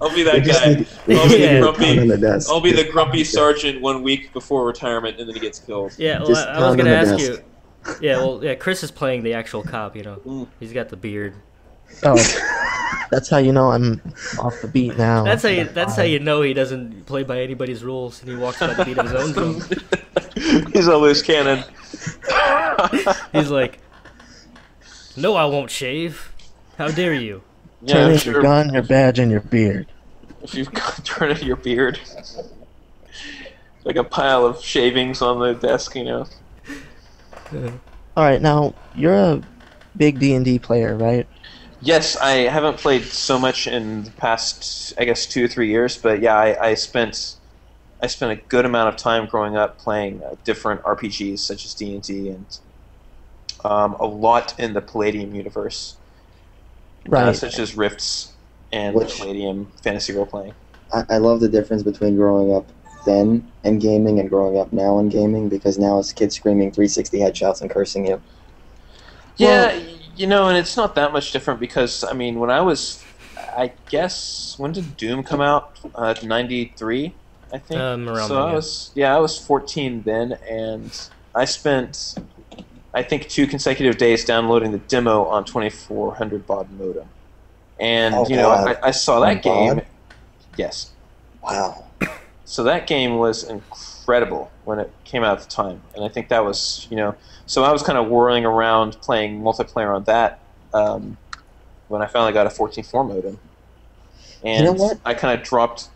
I'll be We that just guy. need, we I'll just be need the Yeah. you to pound on grumpy. the desk. I'll be the grumpy sergeant 1 week before retirement, and then he gets killed. Yeah, well, Just I was pound on gonna the ask desk. you. Yeah, well, yeah, Chris is playing the actual cop. Mm. He's got the beard. Oh, that's how you know I'm off the beat now. That's how you. That's how you know he doesn't play by anybody's rules and he walks by the beat of his own drum. He's a loose cannon. He's like, "No, I won't shave. How dare you?" Yeah, Turn I'm in sure. your gun, your badge, and your beard. If you turn in your beard, like a pile of shavings on the desk, All right, now you're a big D&D player, right? Yes, I haven't played so much in the past, I guess, 2 or 3 years, but yeah, I spent a good amount of time growing up playing different RPGs such as D&D and a lot in the Palladium universe, Right. such as Rifts and Which- Palladium fantasy role playing. I love the difference between growing up then and gaming and growing up now and gaming, because now it's kids screaming 360 headshots and cursing you. Yeah, and it's not that much different because I mean, I guess, when did Doom come out? 93, I think. Around So then, I was 14 then, and I spent, I think, 2 consecutive days downloading the demo on 2400 baud modem, and Oh, God. I saw On that game. baud? Yes. Wow. So that game was incredible when it came out at the time, and I think that was, so I was kind of whirling around playing multiplayer on that when I finally got a 14.4 modem, and You know what? I kind of dropped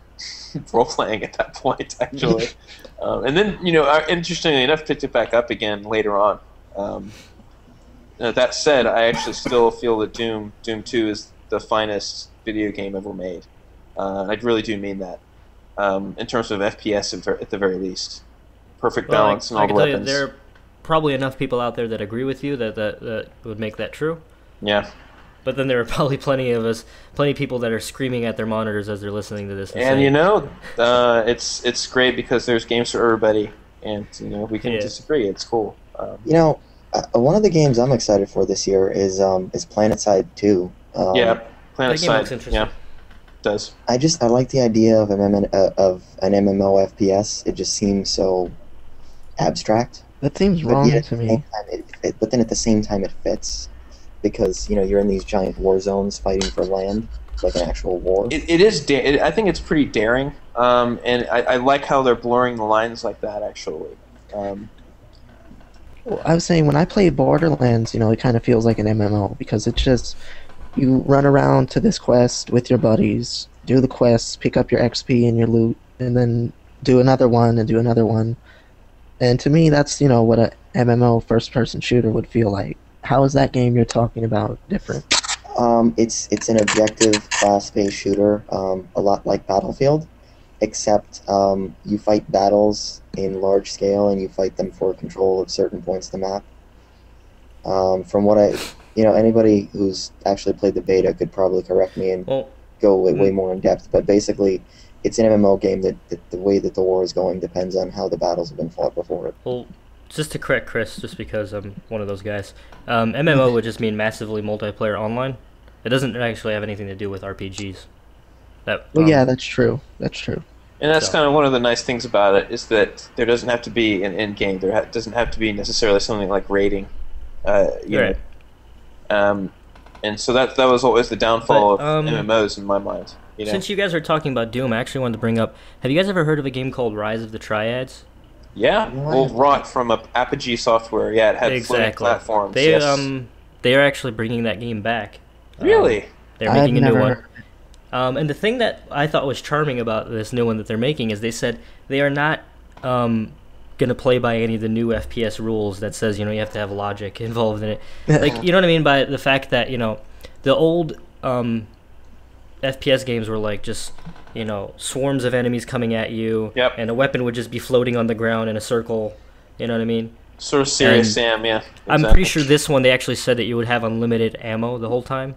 role playing at that point, actually, and then I, interestingly enough, picked it back up again later on. That said, I actually still feel that Doom 2 is the finest video game ever made. I really do mean that. In terms of FPS at the very least. Perfect Well, balance and I all can the tell you, weapons. there are probably enough people out there that agree with you that would make that true. Yeah. But then there are probably plenty of people that are screaming at their monitors as they're listening to this. And saying, it's great because there's games for everybody, and we can Yeah. disagree. It's cool. One of the games I'm excited for this year is PlanetSide 2. Yeah, Planet that game Side. looks interesting. Yeah, does. I like the idea of an MMO FPS. It just seems so abstract. That seems But wrong yet at to the me. same time, but then at the same time it fits, because you're in these giant war zones fighting for land, like an actual war. It is. I think it's pretty daring, and I like how they're blurring the lines like that. Actually, Well, I was saying when I play Borderlands, it kind of feels like an MMO because it's just you run around to this quest with your buddies, do the quests, pick up your XP and your loot, and then do another one and do another one. And to me, that's what a MMO first-person shooter would feel like. How is that game you're talking about different? It's an objective class-based shooter, a lot like Battlefield, except you fight battles in large scale and you fight them for control of certain points of the map. From what anybody who's actually played the beta could probably correct me and Well, go way more in depth, but basically it's an MMO game that the way that the war is going depends on how the battles have been fought before it. well, just to correct Chris, just because I'm one of those guys, MMO would just mean massively multiplayer online. It doesn't actually have anything to do with RPGs. Well, yeah, that's true. That's true. and that's So- kind of one of the nice things about it is that there doesn't have to be an end game. There doesn't have to be necessarily something like raiding. Right. And so that was always the downfall But, of MMOs in my mind. Since you guys are talking about Doom, I actually wanted to bring up: have you guys ever heard of a game called Rise of the Triads? Yeah, well, Rot from Apogee Software. Yeah, it had floating Exactly. platforms. They yes. they are actually bringing that game back. Really? They're I've making a new never one. heard- And the thing that I thought was charming about this new one that they're making is they said they are not gonna play by any of the new FPS rules that says you have to have logic involved in it. Like, you know what I mean by the fact that the old FPS games were like just swarms of enemies coming at you, Yep. and a weapon would just be floating on the ground in a circle. You know what I mean? Sort of Serious And Sam, yeah. I'm exactly. pretty sure this one they actually said that you would have unlimited ammo the whole time.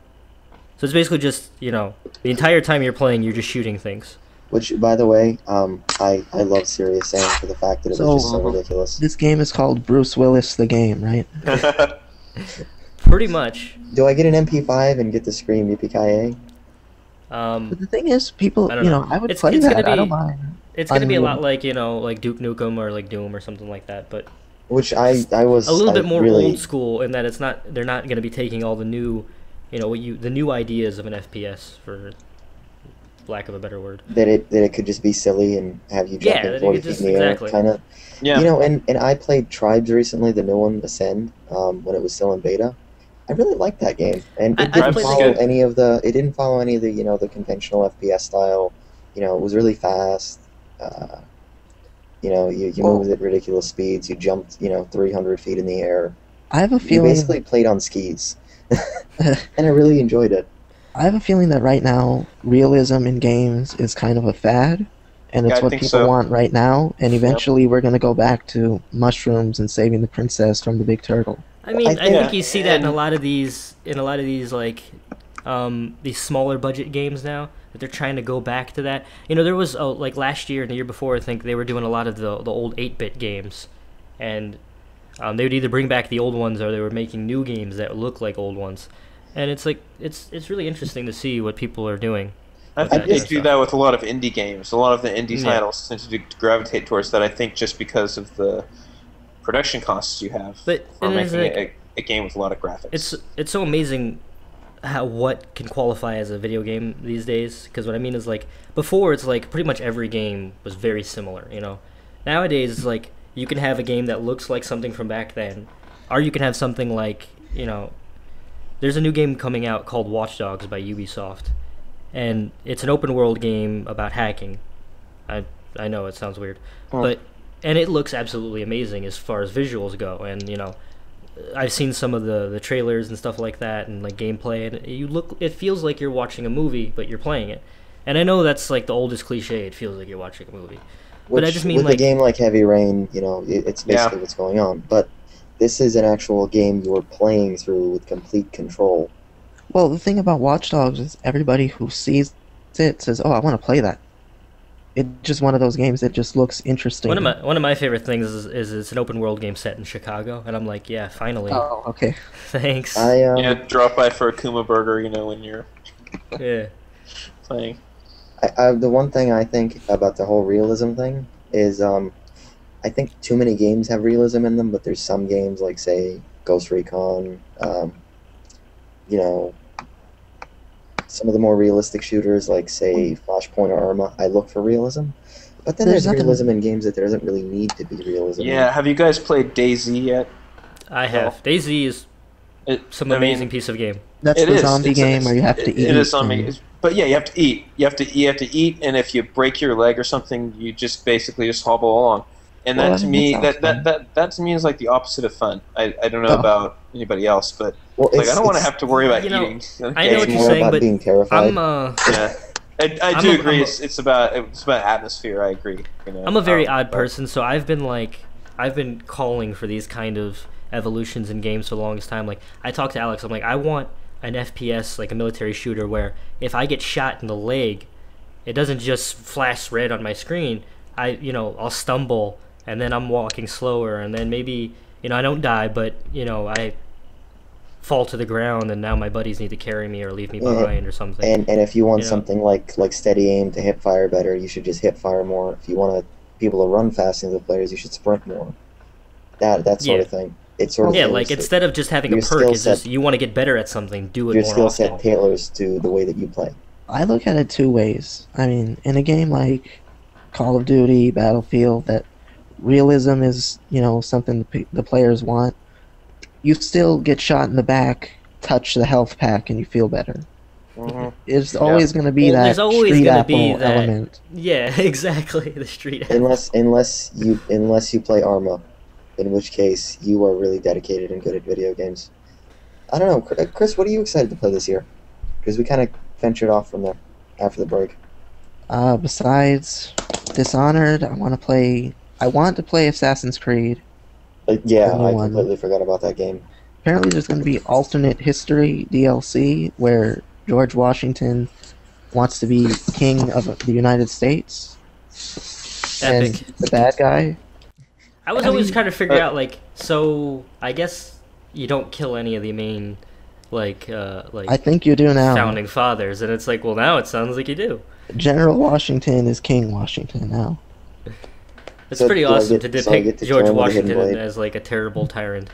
So it's basically just the entire time you're playing, you're just shooting things. Which, by the way, I love Serious Sam for the fact that it was just so ridiculous. This game is called Bruce Willis the game, right? Pretty much. Do I get an MP5 and get to scream Yippee-ki-yay? But the thing is, people, I don't know. I would It's- play it's that. gonna I be- don't mind. It's gonna be a lot Unreal. like Duke Nukem or like Doom or something like that, but Which I was a little I bit more really, old school in that they're not gonna be taking all the new, the new ideas of an FPS, for lack of a better word. that it could just be silly and have you jump Yeah, in that 40 it could feet just- in the air, exactly. kind of. Yeah. And I played Tribes recently, the new one, Ascend, when it was still in beta. I really liked that game, and I it didn't played the follow game. any of the the conventional FPS style. It was really fast. You moved at ridiculous speeds. You jumped 300 feet in the air. I have a You feeling. basically played on skis, and I really enjoyed it. I have a feeling that right now, realism in games is kind of a fad, and it's Yeah, I what think people so. want right now. And eventually, we're going to go back to mushrooms and saving the princess from the big turtle. I mean, I I think- think you see that in a and- lot of these like these smaller budget games now, that they're trying to go back to that. There was like last year and the year before, I think they were doing a lot of the old 8-bit games, and they would either bring back the old ones or they were making new games that look like old ones. And it's like it's really interesting to see what people are doing. I with think that they kind of do stuff. that with a lot of indie games. A lot of the indie Yeah. titles tend to gravitate towards that, I think, just because of the production costs you have But for it is making like- a game with a lot of graphics. It's so amazing what can qualify as a video game these days. Because what I mean is, like, before it's like pretty much every game was very similar. Nowadays it's like you can have a game that looks like something from back then, or you can have something like there's a new game coming out called Watch Dogs by Ubisoft, and it's an open world game about hacking. I know it sounds weird, but it looks absolutely amazing as far as visuals go, and I've seen some of the trailers and stuff like that, and like gameplay, and it feels like you're watching a movie, but you're playing it. And I know that's like the oldest cliche. It feels like you're watching a movie. But I Which, just mean, with like, a game like Heavy Rain, it's basically Yeah. what's going on. But this is an actual game you're playing through with complete control. Well, the thing about Watch Dogs is everybody who sees it says, "Oh, I want to play that." It's just one of those games that just looks interesting. one of my favorite things is it's an open world game set in Chicago, and I'm like, yeah, finally, Oh, okay. thanks. Yeah, drop by for a Kuma burger, when you're Yeah. playing. The one thing I think about the whole realism thing is I think too many games have realism in them, but there's some games like, say, Ghost Recon, some of the more realistic shooters like, say, Flashpoint or Arma, I look for realism. But then There's there's nothing- realism in games that there doesn't really need to be realism in. Yeah, have you guys played DayZ yet? I have. DayZ is some I mean, amazing piece of game. That's It the is. zombie game where you have to eat. It is zombie. and- But yeah, you have to eat. You have to eat, and if you break your leg or something, you just basically just hobble along. And Well, that to I mean, me, that sounds that to me is like the opposite of fun. I don't know Oh. about anybody else, but Well, like I don't want to have to worry about You know, eating. I know It's what you're more saying, about but being terrified. Yeah, I I'm do a- agree. I'm a- It's about atmosphere. I agree. I'm a very odd but- person, so I've been calling for these kind of evolutions in games for the longest time. Like, I talked to Alex, I'm like, I want an FPS, like a military shooter, where if I get shot in the leg, it doesn't just flash red on my screen. I'll stumble, and then I'm walking slower, and then maybe, I don't die, but, I fall to the ground, and now my buddies need to carry me or leave me Yeah. behind or something. And if you want Yeah. something like steady aim to hip fire better, you should just hip fire more. If you want people to run fast into the players, you should sprint more. That sort Yeah. of thing. It's sort of Yeah, things like, that instead of just having a your perk, skill it's just set- you want to get better at something, do it your more skill often. set tailors to the way that you play. I look at it two ways. I mean, in a game like Call of Duty, Battlefield, that realism is, something the players want. You still get shot in the back, touch the health pack, and you feel better. It's always going to be Well, that there's always street gonna apple be that- element. Yeah, exactly. The street. apple. Unless you play Arma, in which case you are really dedicated and good at video games. I don't know, Chris. What are you excited to play this year? Because we kind of ventured off from there after the break. Besides Dishonored, I want to play Assassin's Creed. Yeah, The new I one. completely forgot about that game. Apparently, there's going to be alternate history DLC where George Washington wants to be king of the United States. Epic. And the bad guy. I was always trying to figure out like, so I guess you don't kill any of the main like I think you do now. founding fathers, and it's like, well, now it sounds like you do. General Washington is King Washington now. It's So pretty do I awesome get- to so I depict get to George kill him with a hidden Washington blade? as like a terrible tyrant.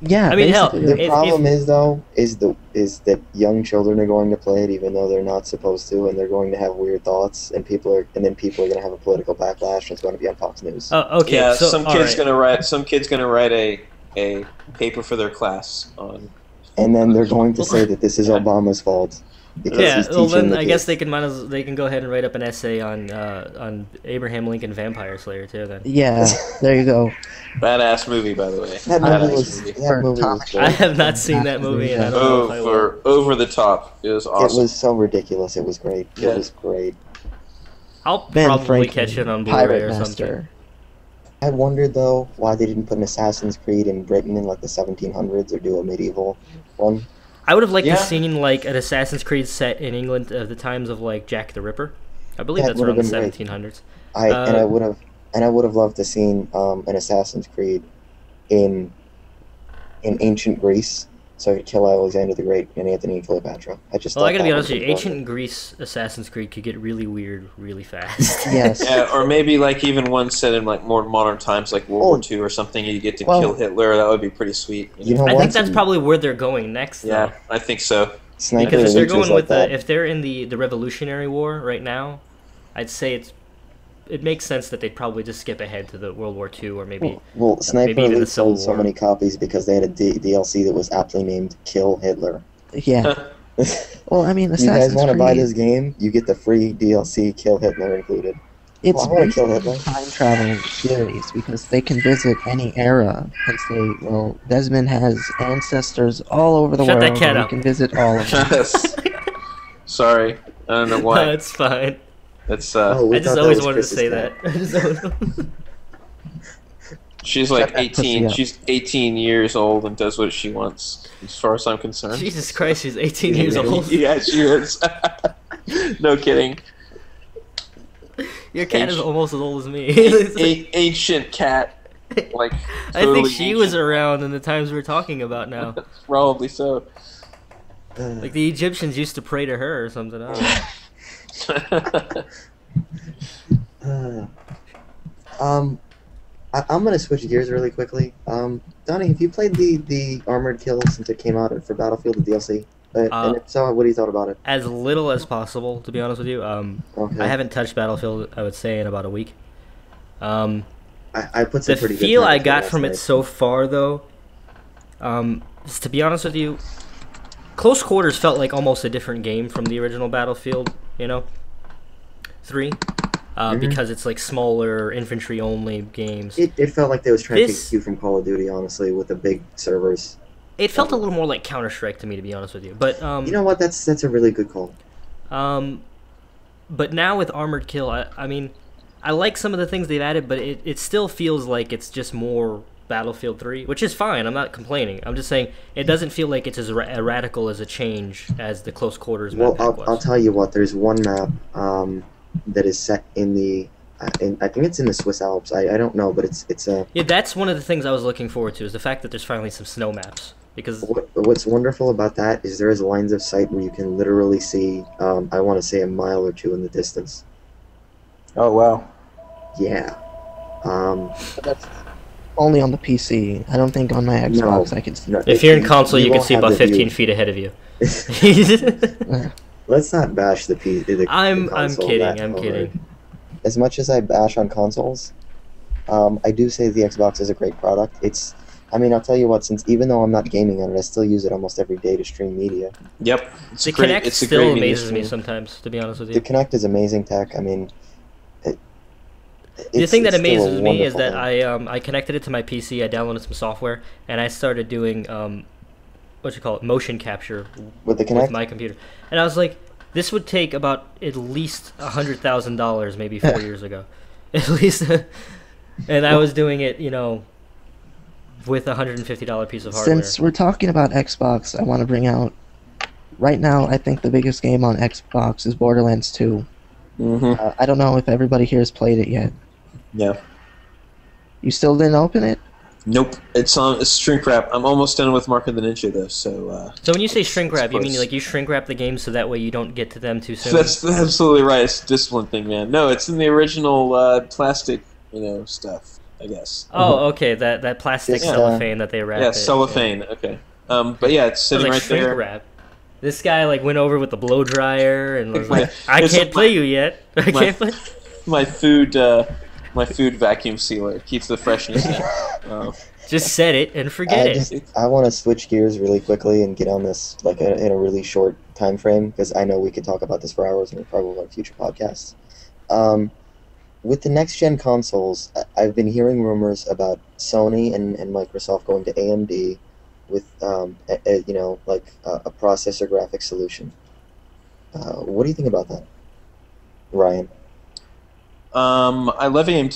Yeah, I mean, hell, basically. The If- problem is though is that young children are going to play it even though they're not supposed to, and they're going to have weird thoughts, and then people are going to have a political backlash, and it's going to be on Fox News. Okay, Yeah, so some all kid's right. gonna write a paper for their class on. And then they're going to say that this is Yeah. Obama's fault because Yeah, he's well teaching then the I guess kids. they can go ahead and write up an essay on Abraham Lincoln Vampire Slayer too. Then Yeah, there you go. Badass movie, by the way. That Badass movie was movie. that movie was Atomic great. I have not seen that movie, and I don't know if I will. For over the top. It was awesome. It was so ridiculous. It was great. Yeah. It was great. I'll Ben probably Franklin, catch it on Blu-ray Pirate or something. Master. I wondered though why they didn't put an Assassin's Creed in Britain in like the 1700s or do a medieval one. I would have liked Yeah. to seen like an Assassin's Creed set in England of the times of like Jack the Ripper. I believe That that's would've around the been great. 1700s. And I would have loved to seen an Assassin's Creed in ancient Greece, so I could kill Alexander the Great and Anthony and Cleopatra. I just Well, thought I gotta that be honest would've with you, been ancient Greece Assassin's Creed could get really weird really fast. Yes. Yeah, or maybe like even one set in like more modern times, like World War II or something. You get to kill Hitler. That would be pretty sweet. You know I what? think that's probably where they're going next. Yeah, though. I think so. Sniper Because if they're Elite was going like with that. if they're in the Revolutionary War right now, I'd say it makes sense that they'd probably just skip ahead to the World War II or maybe. Well, Sniper maybe even the Elite Civil sold so War. many copies because they had a DLC that was aptly named "Kill Hitler." Yeah. Well, I mean, You guys Assassin's want to buy Creed, this game? You get the free DLC "Kill Hitler" included. it's Well, I wanna kill basically a Hitler. time travel series because they can visit any era and say, well, Desmond has ancestors all over the Shut world. that cat and up. we can visit all of them. Sorry, I don't know why. No, it's fine. It's Oh, we I just thought always was wanted to Chris's say cat. that. I just always- she's like Shut that pussy 18. up. She's 18 years old and does what she wants, as far as I'm concerned. Jesus Christ, she's 18 years old. Yeah, she is. No kidding. Your cat is almost as old as me. Ancient cat. Like I totally think she was ancient. around in the times we're talking about now. Probably so. Like the Egyptians used to pray to her or something. I don't know. I'm gonna switch gears really quickly. Donnie, have you played the Armored Kill since it came out for Battlefield, the DLC? And if so, what do you thought about it? As little as possible, to be honest with you. Okay. I haven't touched Battlefield, I would say, in about a week. I put The some pretty good feel time I into got last from it night. so far, though, is, to be honest with you, Close Quarters felt like almost a different game from the original Battlefield, 3. Because it's like smaller, infantry-only games. It felt like they was trying to This- take cue from Call of Duty, honestly, with the big servers. It felt a little more like Counter-Strike to me, to be honest with you. But You know what? That's a really good call. but now with Armored Kill, I mean, I like some of the things they've added, but it still feels like it's just more Battlefield 3, which is fine. I'm not complaining. I'm just saying it doesn't feel like it's as radical as a change as the Close Quarters map Well, pack was. I'll tell you what. There's one map that is set in the. I think it's in the Swiss Alps. I don't know, but it's a. Yeah, that's one of the things I was looking forward to, is the fact that there's finally some snow maps. Because What's wonderful about that is there is lines of sight where you can literally see. I want to say a mile or two in the distance. Oh wow. Yeah. But that's only on the PC. I don't think on my Xbox I can see. No, if you're in console, you can won't see have about the view. 15 feet ahead of you. Let's not bash the I'm console kidding. that I'm hard. kidding. As much as I bash on consoles, I do say the Xbox is a great product. I mean, I'll tell you what. Since even though I'm not gaming on it, I still use it almost every day to stream media. Yep, it's The a great. Kinect It's a still great media amazes me stream. sometimes, to be honest with The you. Kinect is amazing tech. I mean, it, The thing that it's still a amazes me is wonderful that thing. I connected it to my PC, I downloaded some software, and I started doing what you call it, motion capture With the with Kinect, my computer. And I was like, this would take about at least $100,000 maybe 4 years ago, at least. And I was doing it, with a $150 piece of hardware. Since we're talking about Xbox, I want to bring out right now. I think the biggest game on Xbox is Borderlands 2. Mm-hmm. I don't know if everybody here has played it yet. Yeah. You still didn't open it? Nope. It's on. It's shrink wrap. I'm almost done with Mark of the Ninja though. So. So when you say shrink it's wrap, you mean close. like you shrink wrap the game so that way you don't get to them too soon? That's absolutely right. It's a discipline thing, man. No, it's in the original plastic, stuff. I guess. Oh, okay, that plastic Yeah. cellophane that they wrap. Yeah, it. cellophane. Okay. But yeah, it's I was sitting like, right shrink there. wrap. This guy like went over with the blow dryer and was like, "I It's can't like play you yet. I my- can't play." My food vacuum sealer keeps the freshness in. Just set it and forget it. I want to switch gears really quickly and get on this like in a really short time frame because I know we could talk about this for hours and we probably on future podcasts. With the next gen consoles, I've been hearing rumors about Sony and Microsoft going to AMD with a processor graphics solution. What do you think about that, Ryan? I love AMD.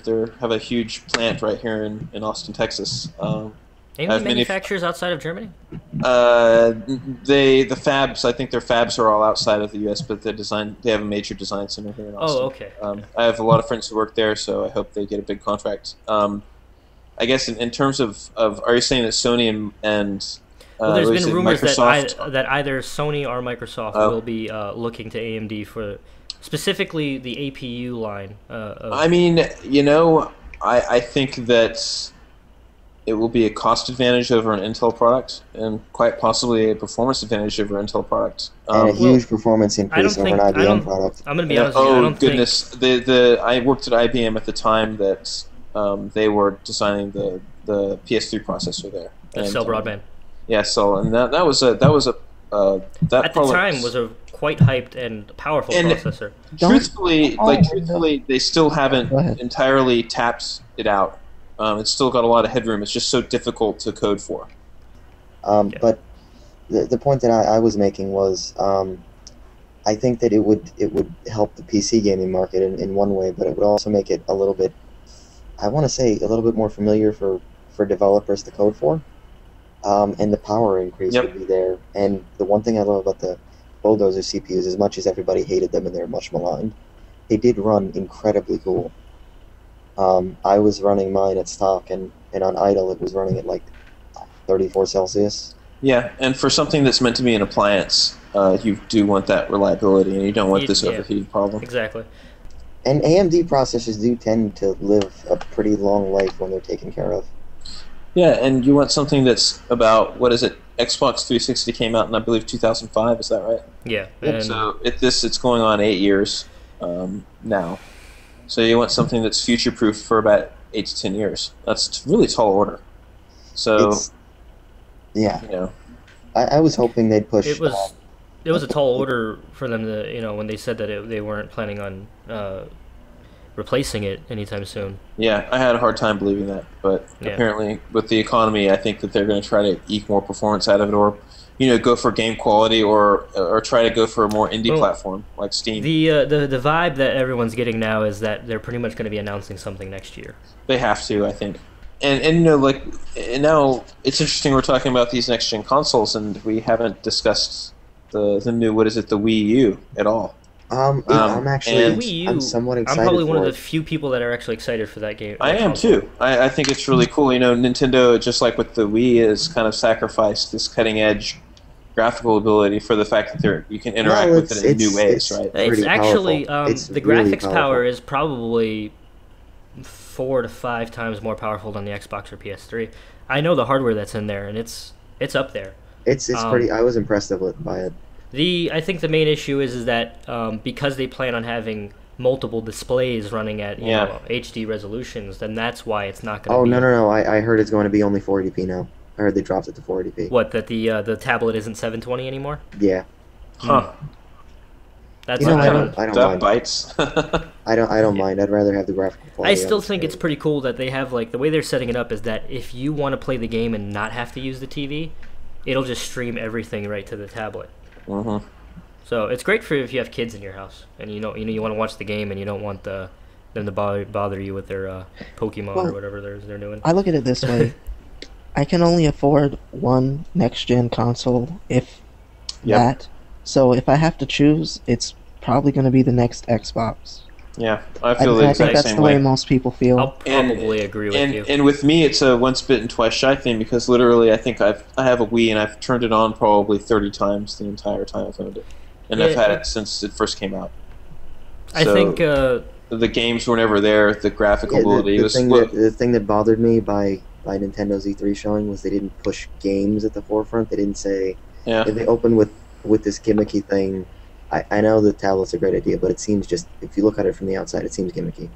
They have a huge plant right here in Austin, Texas. Any I have many- manufacturers outside of Germany? The fabs. I think their fabs are all outside of the U.S., but they have a major design center here in Austin. Oh, okay. I have a lot of friends who work there, so I hope they get a big contract. I guess in terms of are you saying that Sony and Well, there's what is been it, rumors Microsoft? that either Sony or Microsoft Oh. will be looking to AMD for specifically the APU line. I mean, I think that it will be a cost advantage over an Intel product, and quite possibly a performance advantage over an Intel product. And a huge performance I don't increase over an think- I IBM don't- product. I'm gonna be honest with you. I Oh don't goodness! The I worked at IBM at the time that they were designing the PS3 processor there. think And, Cell Broadband. Yeah, so and that was a that At the time was a quite hyped and powerful And- processor. truthfully, they still haven't Go ahead. entirely tapped it out. It's still got a lot of headroom. It's just so difficult to code for. Yeah. But the point that I was making was I think that it would help the PC gaming market in one way, but it would also make it a little bit, I want to say, a little bit more familiar for developers to code for. And the power increase Yep. would be there. And the one thing I love about the Bulldozer CPUs, as much as everybody hated them and they're much maligned, they did run incredibly cool. I was running mine at stock, and on idle it was running at like 34 Celsius. Yeah, and for something that's meant to be an appliance, you do want that reliability, and you don't want this Yeah. overheating problem. Exactly. And AMD processors do tend to live a pretty long life when they're taken care of. Yeah, and you want something that's about, what is it? Xbox 360 came out in, I believe, 2005. Is that right? Yeah. Yep, And So it's going on 8 years now. So you want something that's future-proof for about 8 to 10 years. That's really tall order. So Yeah, you know, I was hoping they'd push. it was a tall order for them to when they said that they weren't planning on replacing it anytime soon. yeah, I had a hard time believing that, but Yeah. apparently with the economy, I think that they're going to try to eke more performance out of it, or go for game quality, or try to go for a more indie Well, platform like Steam. The vibe that everyone's getting now is that they're pretty much going to be announcing something next year. They have to, I think. And and now it's interesting we're talking about these next gen consoles, and we haven't discussed the new, what is it, the Wii U at all. I'm actually and- Wii U, I'm somewhat I'm excited probably one of for the it. few people that are actually excited for that game. I am too. I think it's really cool. Nintendo, just like with the Wii, has kind of sacrificed this cutting edge graphical ability for the fact that you can interact Well, with it in new ways, right? It's pretty actually powerful. It's the really graphics power powerful. is probably 4 to 5 times more powerful than the Xbox or PS3. I know the hardware that's in there, and it's up there. It's pretty. I was impressed by it. I think the main issue is that because they plan on having multiple displays running at Yeah. HD resolutions, then that's why it's not going Oh to be. no! I heard it's going to be only 480p now. I heard they dropped it to 480p. What, that the tablet isn't 720 anymore? Yeah. Huh. That's You know, I I don't that mind. bites. I don't mind. I'd rather have the graphical quality. I still on the think it's screen. pretty cool that they have, like, the way they're setting it up is that if you want to play the game and not have to use the TV, it'll just stream everything right to the tablet. Mm-hmm. So it's great for if you have kids in your house and you want to watch the game and you don't want them to bother you with their Pokemon or Well, whatever they're doing. I look at it this way. I can only afford one next-gen console, if Yep. that. So if I have to choose, it's probably going to be the next Xbox. Yeah, I I, feel the I think exact that's same the way way. most people feel. I'll probably agree with you. And with me, it's a once bitten, twice shy thing because literally, I think I have a Wii and I've turned it on probably 30 times the entire time I've owned it, and I've Yeah. had it since it first came out. I So, think the games were never there. The graphical Yeah, ability was the thing that bothered me by Nintendo's E3 showing was they didn't push games at the forefront. They didn't say yeah. if they opened with this gimmicky thing. I know the tablet's a great idea, but it seems just if you look at it from the outside, it seems gimmicky.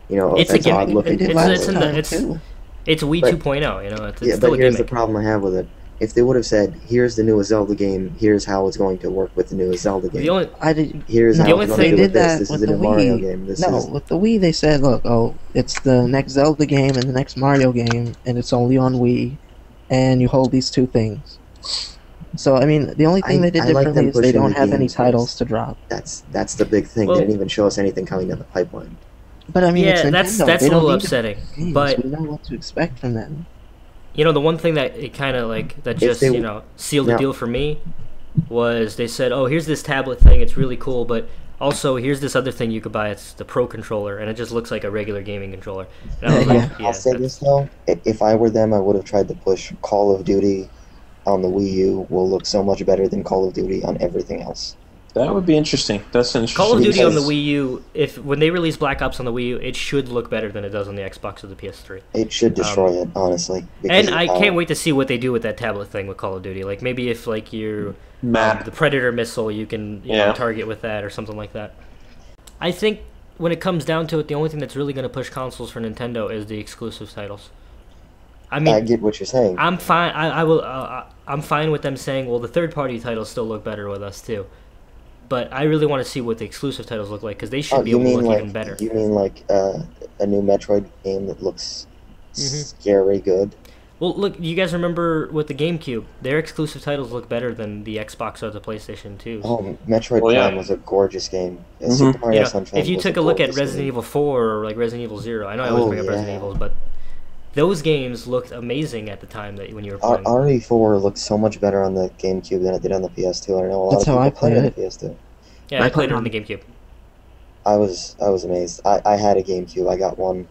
You know, It's a it's gimmick. odd looking. They did It's- last it's in the- time, it's- too. it's Wii But- 2.0. It's Yeah, still but a here's the gimmick. problem I have with it. If they would have said, "Here's the newest Zelda game. Here's how it's going to work with the newest Zelda game. The only I did. Here's No, how it's the going only to do thing- they with did this. that This is with a the new Mario Wii. game. This No, is with the Wii they said, look, it's the next Zelda game and the next Mario game, and it's only on Wii, and you hold these two things. So, I mean, the only thing they did I like differently them is they pushing don't the have any games titles first. to drop. that's the big thing. Well- They didn't even show us anything coming down the pipeline. But I mean, it's yeah, Nintendo. that's They a don't little need to upsetting. make games. But We know what to expect from them. the one thing that it kind of that just they- sealed the Now- deal for me was they said, oh, here's this tablet thing, it's really cool, but also here's this other thing you could buy. It's the Pro controller, and it just looks like a regular gaming controller. And I was Yeah. like, I'll say this though: if I were them, I would have tried to push Call of Duty on the Wii U. Will look so much better than Call of Duty on everything else. That would be interesting. That's interesting. Call of Duty on the Because- Wii U, when they release Black Ops on the Wii U, it should look better than it does on the Xbox or the PS3. It should destroy it, honestly. because And of I how- can't wait to see what they do with that tablet thing with Call of Duty. Like maybe if you're Map. the Predator missile, you can Yeah. target with that or something like that. I think when it comes down to it, the only thing that's really going to push consoles for Nintendo is the exclusive titles. I mean, I get what you're saying. I'm fine. I'm fine with them saying, well, the third-party titles still look better with us too. But I really want to see what the exclusive titles look like because they should be you able to mean look like even better. you mean like a new Metroid game that looks Mhm. scary good? Well, look, you guys remember with the GameCube, their exclusive titles look better than the Xbox or the PlayStation 2. Oh, Metroid Well, yeah. Prime was a gorgeous game. Mhm. Super Mario You know, Sunshine if you was took a look at gorgeous Resident game. Evil 4 or like Resident Evil 0, I know I always Oh, bring up Resident yeah. Evils, but those games looked amazing at the time that when you were playing. RE4 looks so much better on the GameCube than it did on the PS2. I know a lot That's of people how I played played on it. the PS2. Yeah, I I played played it on on- the GameCube. I was amazed. I had a GameCube. I got one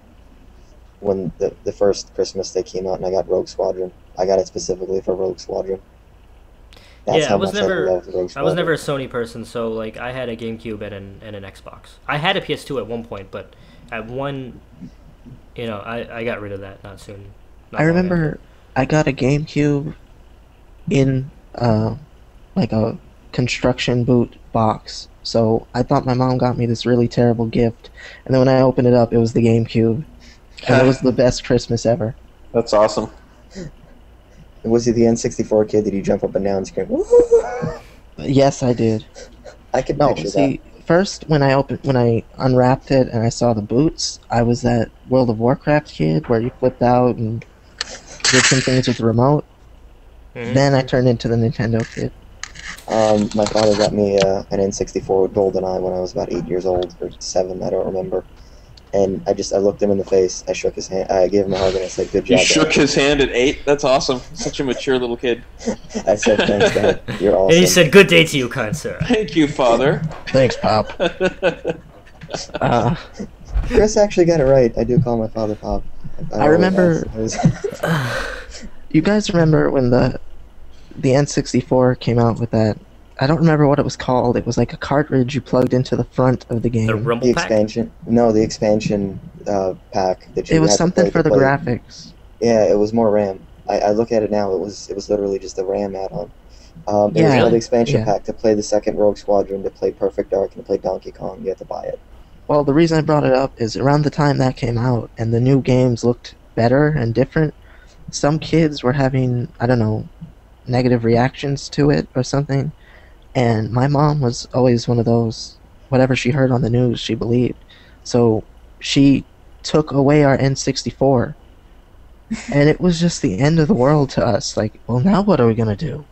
when the first Christmas they came out, and I got Rogue Squadron. I got it specifically for Rogue Squadron. That's Yeah, how I was much never- I loved Rogue Squadron. I was never a Sony person, so like I had a GameCube and an Xbox. I had a PS2 at one point, but at one, I got rid of that not soon. not I long remember I got a GameCube in like a construction boot box. So I thought my mom got me this really terrible gift, and then when I opened it up, it was the GameCube, and it was the best Christmas ever. That's awesome. Was he the N64 kid? Did he jump up and down and scream? "Woo!" Yes, I did. I could No, picture see, first when I unwrapped it and I saw the boots, I was that World of Warcraft kid where you flipped out and did some things with the remote. Mhm. Then I turned into the Nintendo kid. that. My father got me an N64 with GoldenEye when I was about 8 years old, or 7, I don't remember. And I looked him in the face, I shook his hand, I gave him a hug, and I said, "Good You job, shook Dad." his hand at 8? That's awesome. Such a mature little kid. I said, "Thanks, Dad. You're awesome." And he said, "Good day to you, kind sir." Thank you, Father. Thanks, Pop. Uh, Chris actually got it right. I do call my father Pop. I remember- always- you guys remember when the N64 came out with that? I don't remember what it was called. It was like a cartridge you plugged into the front of the game. The the Rumble Pack. expansion. No, the expansion pack that you It was had to something play for to the play. graphics. Yeah, it was more RAM. I look at it now. It was literally just a RAM add-on. It Yeah, was called the expansion yeah. pack to play the second Rogue Squadron, to play Perfect Dark, and to play Donkey Kong. You had to buy it. Well, the reason I brought it up is around the time that came out and the new games looked better and different, some kids were having, I don't know, negative reactions to it or something. And my mom was always one of those, whatever she heard on the news, she believed. So she took away our N64. And it was just the end of the world to us. Like, well, now what are we going to do?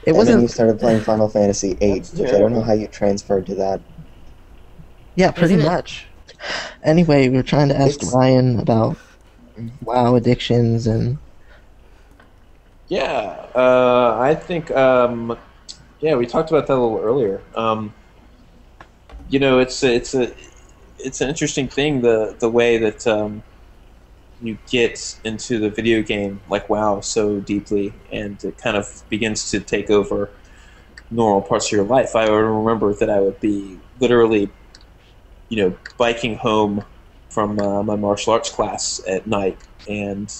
It And then you wasn't, started playing Final Fantasy VIII, That's which I don't know terrible. how you transferred to that. yeah, pretty Isn't it? much. Anyway, we were trying to ask It's Ryan about WoW addictions and Yeah, I think yeah, we talked about that a little earlier. You know, it's an interesting thing the way that you get into the video game like WoW so deeply, and it kind of begins to take over normal parts of your life. I remember that I would be literally, biking home from my martial arts class at night, and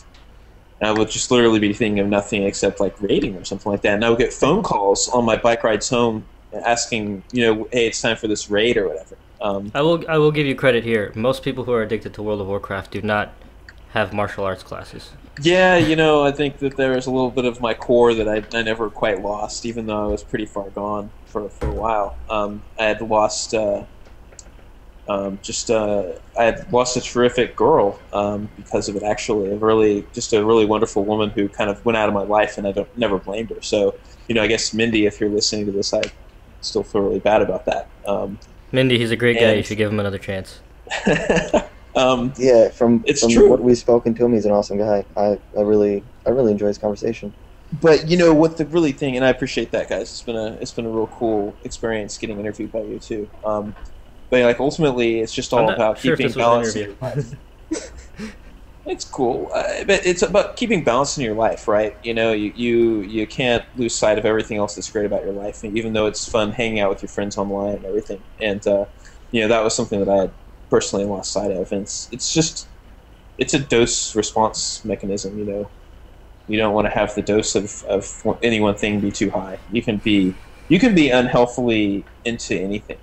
I would just literally be thinking of nothing except like raiding or something like that. And I would get phone calls on my bike rides home asking, hey, it's time for this raid or whatever. I will give you credit here. Most people who are addicted to World of Warcraft do not have martial arts classes. Yeah, I think that there was a little bit of my core that I never quite lost, even though I was pretty far gone for a while. I had lost I had lost a terrific girl because of it. Actually, just a really wonderful woman who kind of went out of my life, and I never blamed her. So, I guess Mindy, if you're listening to this, I still feel really bad about that. Mindy, he's a great guy. You And should give him another chance. Yeah, from It's from true. what we've spoken to him, he's an awesome guy. I really enjoy his conversation. But what the really thing, and I appreciate that, guys. It's been a real cool experience getting interviewed by you too. But like ultimately, it's just I'm all not about sure if keeping this was an balance in interview. your life. It's cool, but it's about keeping balance in your life, right? You can't lose sight of everything else that's great about your life, even though it's fun hanging out with your friends online and everything. And that was something that I had personally lost sight of. And it's a dose response mechanism. You don't want to have the dose of any one thing be too high. You can be unhealthily into anything.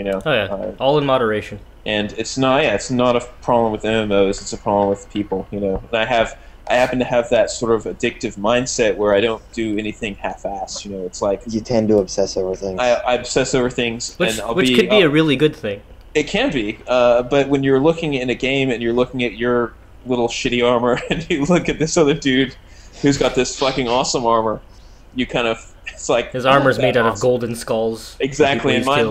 Oh yeah, all in moderation. And it's not a problem with MMOs. It's a problem with people. And I happen to have that sort of addictive mindset where I don't do anything half-assed. It's like You tend to obsess over things. I obsess over things, Which and which could be a really good thing. it can be. But when you're looking in a game and you're looking at your little shitty armor, and you look at this other dude who's got this fucking awesome armor, you kind of it's like His armor's oh, made out of awesome. golden skulls. Exactly, and People he's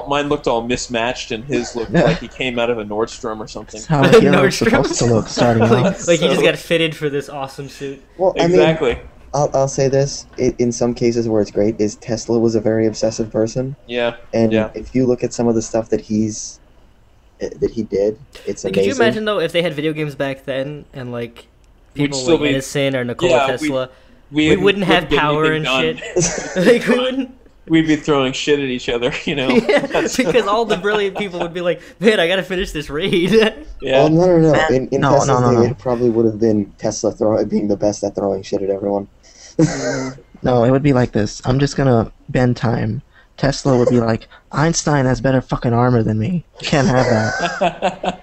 mine looked all mismatched, and his looked like he came out of a Nordstrom or something. that's how a hero's Nordstrom's. supposed to look starting like, off. like he just So- got fitted for this awesome suit. Well, Exactly. I'll say this: in some cases where it's great, is Tesla was a very obsessive person, Yeah. and Yeah. if you look at some of the stuff that he did, it's amazing. Could you imagine though if they had video games back then and like We'd people still like be- Edison or Nikola Yeah, Tesla, We we wouldn't have get power and anything shit. done. like we wouldn't. We'd be throwing shit at each other, Yeah, That's- because all the brilliant people would be like, "Man, I gotta finish this raid." yeah. Oh no! Man, In no, Tesla's no, no, day, no. it probably would have been Tesla being the best at throwing shit at everyone. No, it would be like this. I'm just gonna bend time. Tesla would be like, Einstein has better fucking armor than me. Can't have that.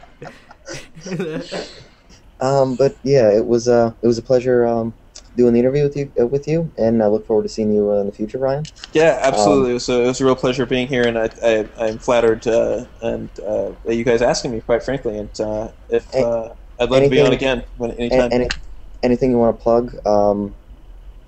But yeah, it was a pleasure doing the interview with you, and I look forward to seeing you in the future, Ryan. Yeah, absolutely. It was a real pleasure being here, and I'm flattered that you guys asking me, quite frankly. And if I'd love to be anything- on again anytime. Anything you want to plug?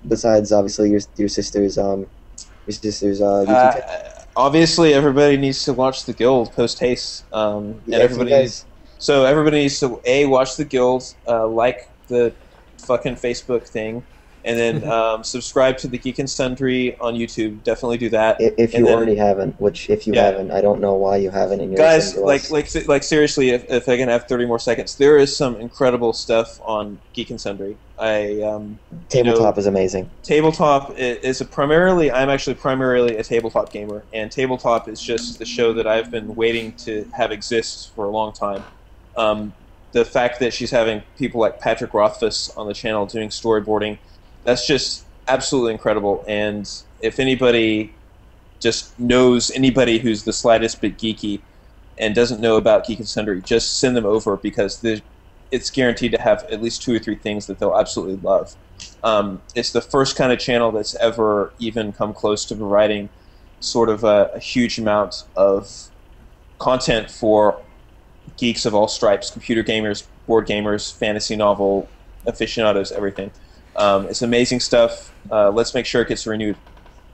Besides, obviously, your sister's YouTube channel. Obviously, everybody needs to watch the Guild post haste, and Yeah, if you everybody guys- everybody needs to watch the Guild, like the fucking Facebook thing, and then subscribe to the Geek and Sundry on YouTube. Definitely do that. If And you then- already haven't, which if you Yeah. haven't, I don't know why you haven't. And you're Guys, listening to us. like seriously, if I can have 30 more seconds, there is some incredible stuff on Geek and Sundry. Tabletop is amazing. Tabletop is I'm actually primarily a tabletop gamer, and tabletop is just the show that I've been waiting to have exist for a long time. The fact that she's having people like Patrick Rothfuss on the channel doing storyboarding, that's just absolutely incredible. And if anybody just knows anybody who's the slightest bit geeky, and doesn't know about Geek and Sundry, just send them over because it's guaranteed to have at least 2 or 3 things that they'll absolutely love. It's the first kind of channel that's ever even come close to providing sort of a huge amount of content for geeks of all stripes, computer gamers, board gamers, fantasy novel aficionados, everything. It's amazing stuff. Let's make sure it gets renewed.